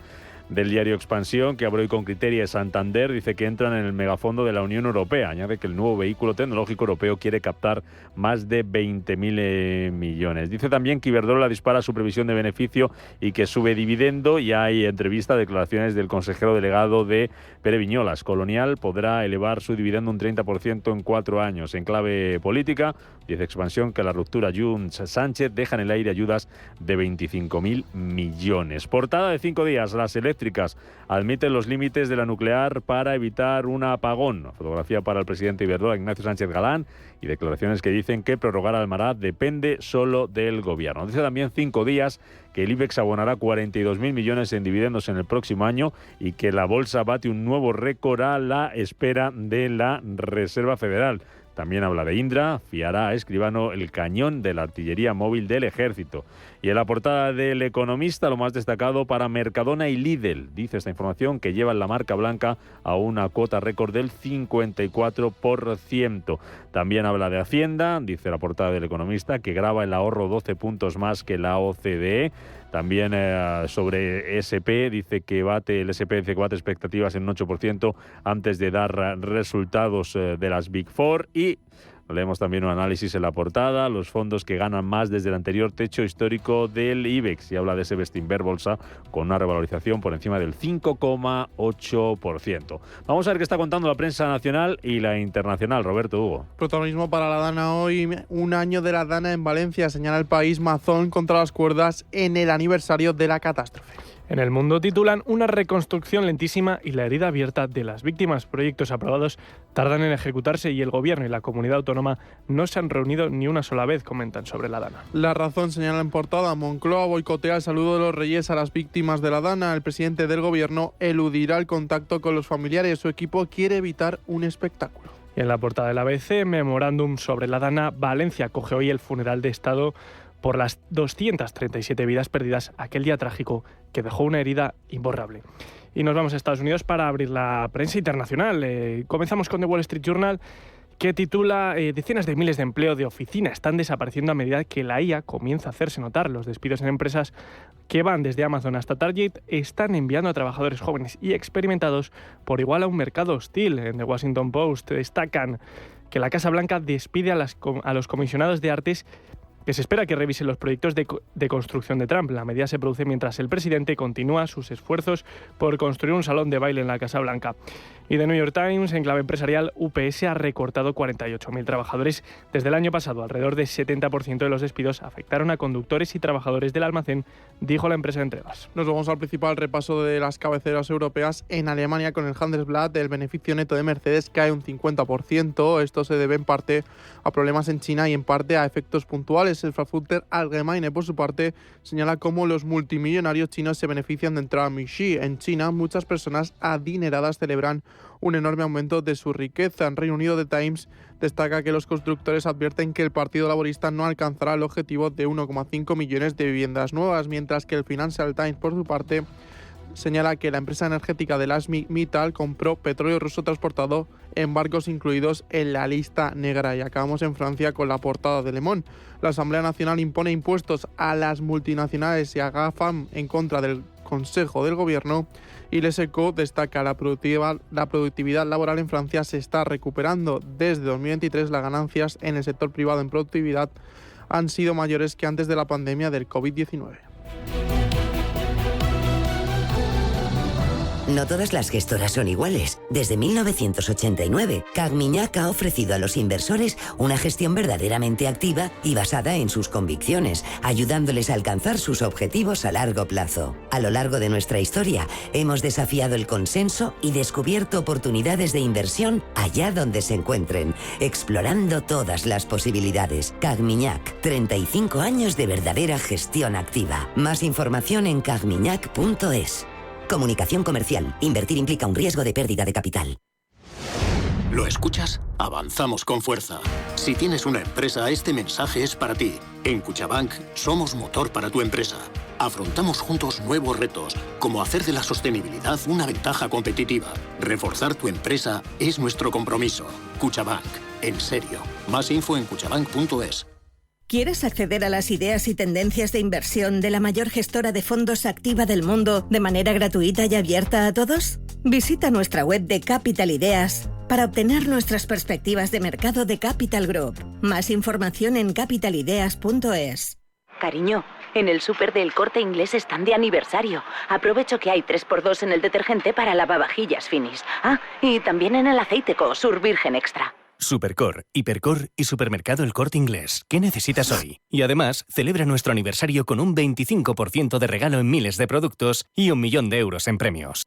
del diario Expansión, que abre hoy con Criteria y Santander. Dice que entran en el megafondo de la Unión Europea. Añade que el nuevo vehículo tecnológico europeo quiere captar más de 20.000 millones. Dice también que Iberdrola dispara su previsión de beneficio y que sube dividendo. Y hay entrevista, declaraciones del consejero delegado de Pere Viñolas. Colonial podrá elevar su dividendo un 30% en 4 años. En clave política, dice Expansión que la ruptura Junts-Sánchez deja en el aire ayudas de 25.000 millones. Portada de 5 días, las eléctricas admiten los límites de la nuclear para evitar un apagón. Fotografía para el presidente Iberdrola, Ignacio Sánchez Galán, y declaraciones que dicen que prorrogar Almaraz depende solo del gobierno. Dice también 5 días que el IBEX abonará 42.000 millones en dividendos en el próximo año y que la bolsa bate un nuevo récord a la espera de la Reserva Federal. También habla de Indra, fiará a Escribano el cañón de la artillería móvil del Ejército. Y en la portada del Economista, lo más destacado para Mercadona y Lidl. Dice esta información que llevan la marca blanca a una cuota récord del 54%. También habla de Hacienda, dice la portada del Economista, que grava el ahorro 12 puntos más que la OCDE. También sobre SP, dice que bate el SP de 4 expectativas en un 8% antes de dar resultados de las Big Four. Y leemos también un análisis en la portada, los fondos que ganan más desde el anterior techo histórico del IBEX. Y habla de ese Bestinver Bolsa con una revalorización por encima del 5,8%. Vamos a ver qué está contando la prensa nacional y la internacional. Roberto Hugo. Protagonismo para la Dana hoy, un año de la Dana en Valencia, señala El País. Mazón contra las cuerdas en el aniversario de la catástrofe. En El Mundo titulan una reconstrucción lentísima y la herida abierta de las víctimas. Proyectos aprobados tardan en ejecutarse y el Gobierno y la comunidad autónoma no se han reunido ni una sola vez, comentan sobre la Dana. La Razón señala en portada, Moncloa boicotea el saludo de los Reyes a las víctimas de la Dana. El presidente del Gobierno eludirá el contacto con los familiares. Su equipo quiere evitar un espectáculo. Y en la portada del ABC, memorándum sobre la Dana, Valencia acoge hoy el funeral de Estado por las 237 vidas perdidas aquel día trágico que dejó una herida imborrable. Y nos vamos a Estados Unidos para abrir la prensa internacional. Comenzamos con The Wall Street Journal, que titula decenas de miles de empleos de oficina están desapareciendo a medida que la IA comienza a hacerse notar. Los despidos en empresas que van desde Amazon hasta Target están enviando a trabajadores jóvenes y experimentados por igual a un mercado hostil. En The Washington Post destacan que la Casa Blanca despide a los comisionados de artes que se espera que revise los proyectos de construcción de Trump. La medida se produce mientras el presidente continúa sus esfuerzos por construir un salón de baile en la Casa Blanca. Y The New York Times, en clave empresarial, UPS ha recortado 48.000 trabajadores desde el año pasado. Alrededor del 70% de los despidos afectaron a conductores y trabajadores del almacén, dijo la empresa de entregas. Nos vamos al principal repaso de las cabeceras europeas. En Alemania, con el Handelsblatt, el beneficio neto de Mercedes cae un 50%. Esto se debe en parte a problemas en China y en parte a efectos puntuales. El Frankfurter Allgemeine, por su parte, señala cómo los multimillonarios chinos se benefician de entrar a Mixi. En China, muchas personas adineradas celebran un enorme aumento de su riqueza. En Reino Unido, The Times destaca que los constructores advierten que el Partido Laborista no alcanzará el objetivo de 1,5 millones de viviendas nuevas, mientras que el Financial Times, por su parte, señala que la empresa energética de Mittal compró petróleo ruso transportado en barcos incluidos en la lista negra. Y acabamos en Francia con la portada de Le Monde. La Asamblea Nacional impone impuestos a las multinacionales y a GAFAM en contra del Consejo del Gobierno, y Les Echos destaca la productividad laboral en Francia se está recuperando. Desde 2023 las ganancias en el sector privado en productividad han sido mayores que antes de la pandemia del COVID-19. No todas las gestoras son iguales. Desde 1989, Cagmiñac ha ofrecido a los inversores una gestión verdaderamente activa y basada en sus convicciones, ayudándoles a alcanzar sus objetivos a largo plazo. A lo largo de nuestra historia, hemos desafiado el consenso y descubierto oportunidades de inversión allá donde se encuentren, explorando todas las posibilidades. Cagmiñac, 35 años de verdadera gestión activa. Más información en cagmiñac.es. Comunicación comercial. Invertir implica un riesgo de pérdida de capital. ¿Lo escuchas? Avanzamos con fuerza. Si tienes una empresa, este mensaje es para ti. En Cuchabank somos motor para tu empresa. Afrontamos juntos nuevos retos, como hacer de la sostenibilidad una ventaja competitiva. Reforzar tu empresa es nuestro compromiso. Cuchabank. En serio. Más info en cuchabank.es. ¿Quieres acceder a las ideas y tendencias de inversión de la mayor gestora de fondos activa del mundo de manera gratuita y abierta a todos? Visita nuestra web de Capital Ideas para obtener nuestras perspectivas de mercado de Capital Group. Más información en capitalideas.es. Cariño, en el súper del Corte Inglés están de aniversario. Aprovecho que hay 3x2 en el detergente para lavavajillas Finis. Ah, y también en el aceite Sur Virgen Extra. Supercor, Hipercor y Supermercado El Corte Inglés. ¿Qué necesitas hoy? Y además, celebra nuestro aniversario con un 25% de regalo en miles de productos y 1 millón de euros en premios.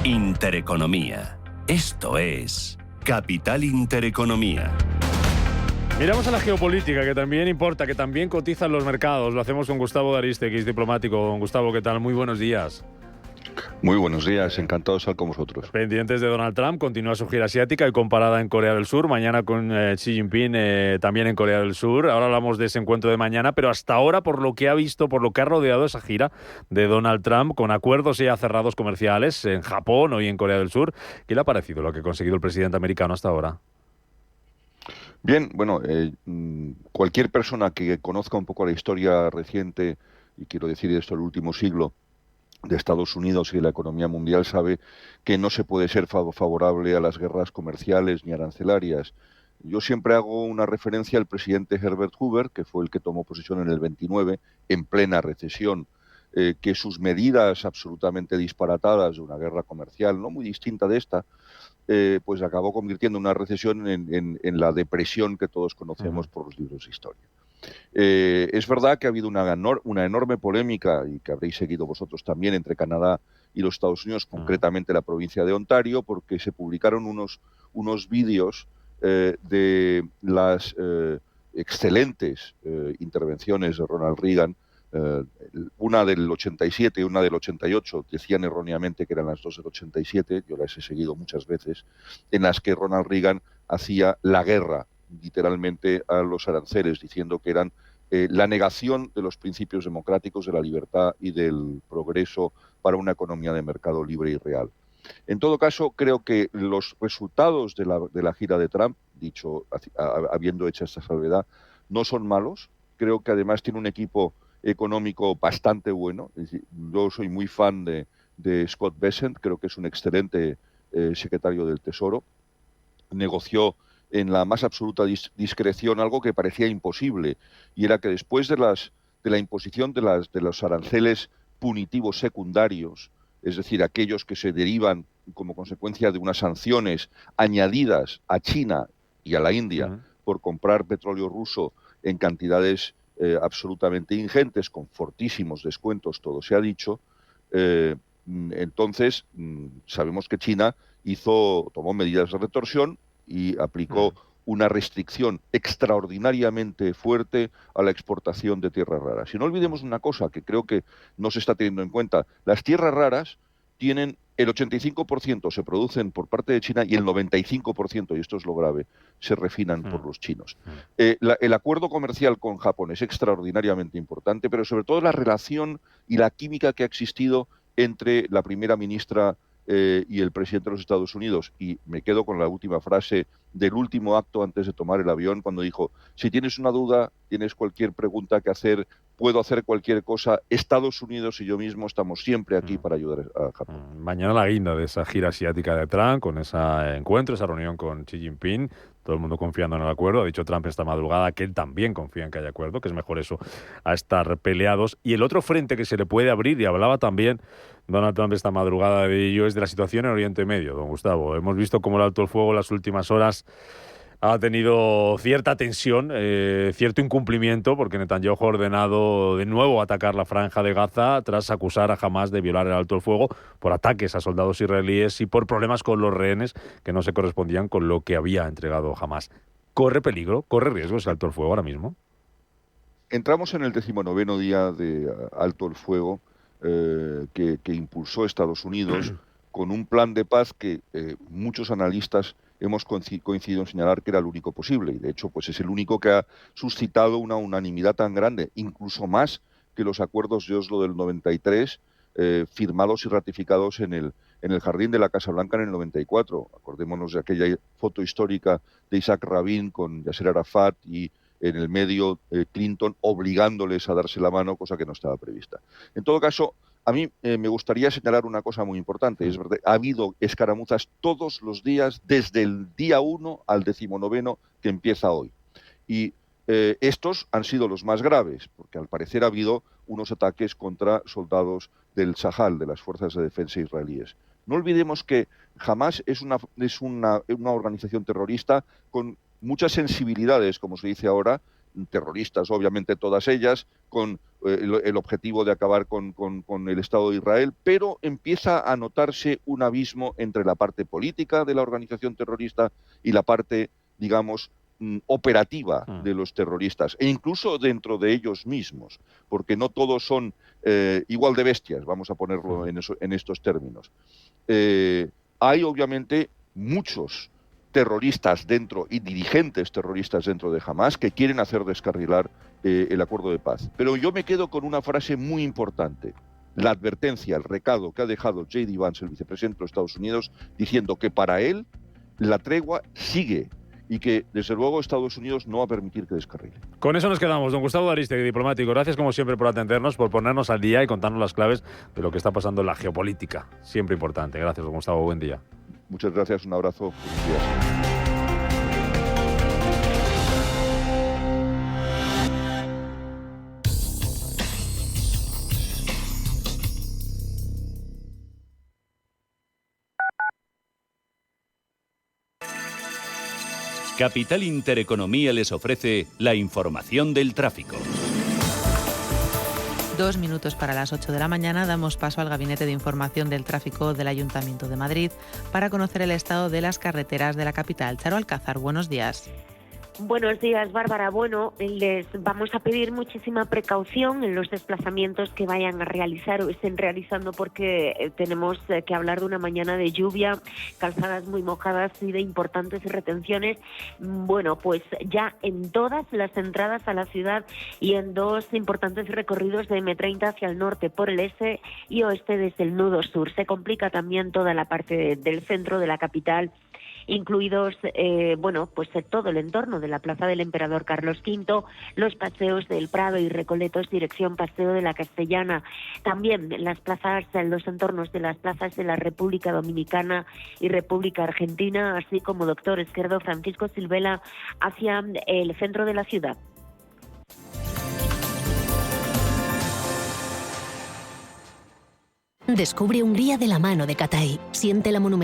Intereconomía. Esto es Capital Intereconomía. Miramos a la geopolítica, que también importa, que también cotizan los mercados. Lo hacemos con Gustavo Dariste, que es diplomático. Gustavo, ¿qué tal? Muy buenos días. Muy buenos días, encantado de estar con vosotros. Pendientes de Donald Trump, continúa su gira asiática y comparada en Corea del Sur. Mañana con Xi Jinping también en Corea del Sur. Ahora hablamos de ese encuentro de mañana, pero hasta ahora, por lo que ha visto, por lo que ha rodeado esa gira de Donald Trump, con acuerdos ya cerrados comerciales en Japón, hoy en Corea del Sur, ¿qué le ha parecido lo que ha conseguido el presidente americano hasta ahora? Bien, bueno, cualquier persona que conozca un poco la historia reciente, y quiero decir esto el último siglo, de Estados Unidos y de la economía mundial, sabe que no se puede ser favorable a las guerras comerciales ni arancelarias. Yo siempre hago una referencia al presidente Herbert Hoover, que fue el que tomó posesión en el 29, en plena recesión, que sus medidas absolutamente disparatadas de una guerra comercial, no muy distinta de esta, pues acabó convirtiendo una recesión en la depresión que todos conocemos por los libros de historia. Es verdad que ha habido una enorme polémica, y que habréis seguido vosotros también, entre Canadá y los Estados Unidos, concretamente la provincia de Ontario, porque se publicaron unos vídeos de las excelentes intervenciones de Ronald Reagan, una del 87 y una del 88, decían erróneamente que eran las dos del 87, yo las he seguido muchas veces, en las que Ronald Reagan hacía la guerra literalmente a los aranceles, diciendo que eran la negación de los principios democráticos, de la libertad y del progreso para una economía de mercado libre y real. En todo caso, creo que los resultados de la gira de Trump, dicho habiendo hecho esta salvedad, no son malos. Creo que además tiene un equipo económico bastante bueno. Es decir, yo soy muy fan de de Scott Bessent, creo que es un excelente secretario del Tesoro. Negoció en la más absoluta discreción algo que parecía imposible, y era que después de la imposición de los aranceles punitivos secundarios, es decir, aquellos que se derivan como consecuencia de unas sanciones añadidas a China y a la India por comprar petróleo ruso en cantidades absolutamente ingentes, con fortísimos descuentos, todo se ha dicho, entonces sabemos que China tomó medidas de retorsión y aplicó una restricción extraordinariamente fuerte a la exportación de tierras raras. Y no olvidemos una cosa que creo que no se está teniendo en cuenta. Las tierras raras tienen el 85% se producen por parte de China y el 95%, y esto es lo grave, se refinan por los chinos. El acuerdo comercial con Japón es extraordinariamente importante, pero sobre todo la relación y la química que ha existido entre la primera ministra y el presidente de los Estados Unidos. Y me quedo con la última frase del último acto antes de tomar el avión, cuando dijo: si tienes una duda, tienes cualquier pregunta que hacer, puedo hacer cualquier cosa, Estados Unidos y yo mismo estamos siempre aquí para ayudar a Japón. Mañana la guinda de esa gira asiática de Trump, con ese encuentro, esa reunión con Xi Jinping, todo el mundo confiando en el acuerdo. Ha dicho Trump esta madrugada que él también confía en que haya acuerdo, que es mejor eso a estar peleados. Y el otro frente que se le puede abrir, y hablaba también Donald Trump esta madrugada de ello, es de la situación en Oriente Medio, don Gustavo. Hemos visto cómo el alto el fuego en las últimas horas ha tenido cierta tensión, cierto incumplimiento, porque Netanyahu ha ordenado de nuevo atacar la franja de Gaza tras acusar a Hamás de violar el alto el fuego por ataques a soldados israelíes y por problemas con los rehenes que no se correspondían con lo que había entregado Hamás. ¿Corre peligro, corre riesgo ese alto el fuego ahora mismo? Entramos en el 19º día de alto el fuego que impulsó Estados Unidos con un plan de paz que muchos analistas hemos coincidido en señalar que era el único posible, y de hecho pues es el único que ha suscitado una unanimidad tan grande, incluso más que los acuerdos de Oslo del 93, firmados y ratificados en el jardín de la Casa Blanca en el 94. Acordémonos de aquella foto histórica de Isaac Rabin con Yasser Arafat y en el medio Clinton obligándoles a darse la mano, cosa que no estaba prevista. En todo caso, a mí me gustaría señalar una cosa muy importante. Es verdad, ha habido escaramuzas todos los días, desde el día 1 al 19º que empieza hoy. Y estos han sido los más graves, porque al parecer ha habido unos ataques contra soldados del Sahal, de las fuerzas de defensa israelíes. No olvidemos que Hamás es una organización terrorista con muchas sensibilidades, como se dice ahora, terroristas obviamente todas ellas, con el objetivo de acabar con el Estado de Israel, pero empieza a notarse un abismo entre la parte política de la organización terrorista y la parte, digamos, operativa de los terroristas, e incluso dentro de ellos mismos, porque no todos son igual de bestias, vamos a ponerlo en estos términos. Hay obviamente muchos terroristas dentro y dirigentes terroristas dentro de Hamás que quieren hacer descarrilar el acuerdo de paz. Pero yo me quedo con una frase muy importante, la advertencia, el recado que ha dejado J.D. Vance, el vicepresidente de los Estados Unidos, diciendo que para él la tregua sigue y que, desde luego, Estados Unidos no va a permitir que descarrile. Con eso nos quedamos. Don Gustavo Aristegui, diplomático, gracias como siempre por atendernos, por ponernos al día y contarnos las claves de lo que está pasando en la geopolítica. Siempre importante. Gracias, don Gustavo. Buen día. Muchas gracias. Un abrazo. Buenos días. Capital Intereconomía les ofrece la información del tráfico. 2 minutos para las 8 de la mañana damos paso al Gabinete de Información del Tráfico del Ayuntamiento de Madrid para conocer el estado de las carreteras de la capital. Charo Alcázar, buenos días. Buenos días, Bárbara. Bueno, les vamos a pedir muchísima precaución en los desplazamientos que vayan a realizar o estén realizando, porque tenemos que hablar de una mañana de lluvia, calzadas muy mojadas y de importantes retenciones. Bueno, pues ya en todas las entradas a la ciudad y en 2 importantes recorridos de M30 hacia el norte por el este y oeste desde el nudo sur. Se complica también toda la parte del centro de la capital incluidos, todo el entorno de la Plaza del Emperador Carlos V, los paseos del Prado y Recoletos, dirección Paseo de la Castellana, también los entornos de las plazas de la República Dominicana y República Argentina, así como Doctor Esquerdo, Francisco Silvela, hacia el centro de la ciudad. Descubre Hungría de la mano de Cathay. Siente la monumental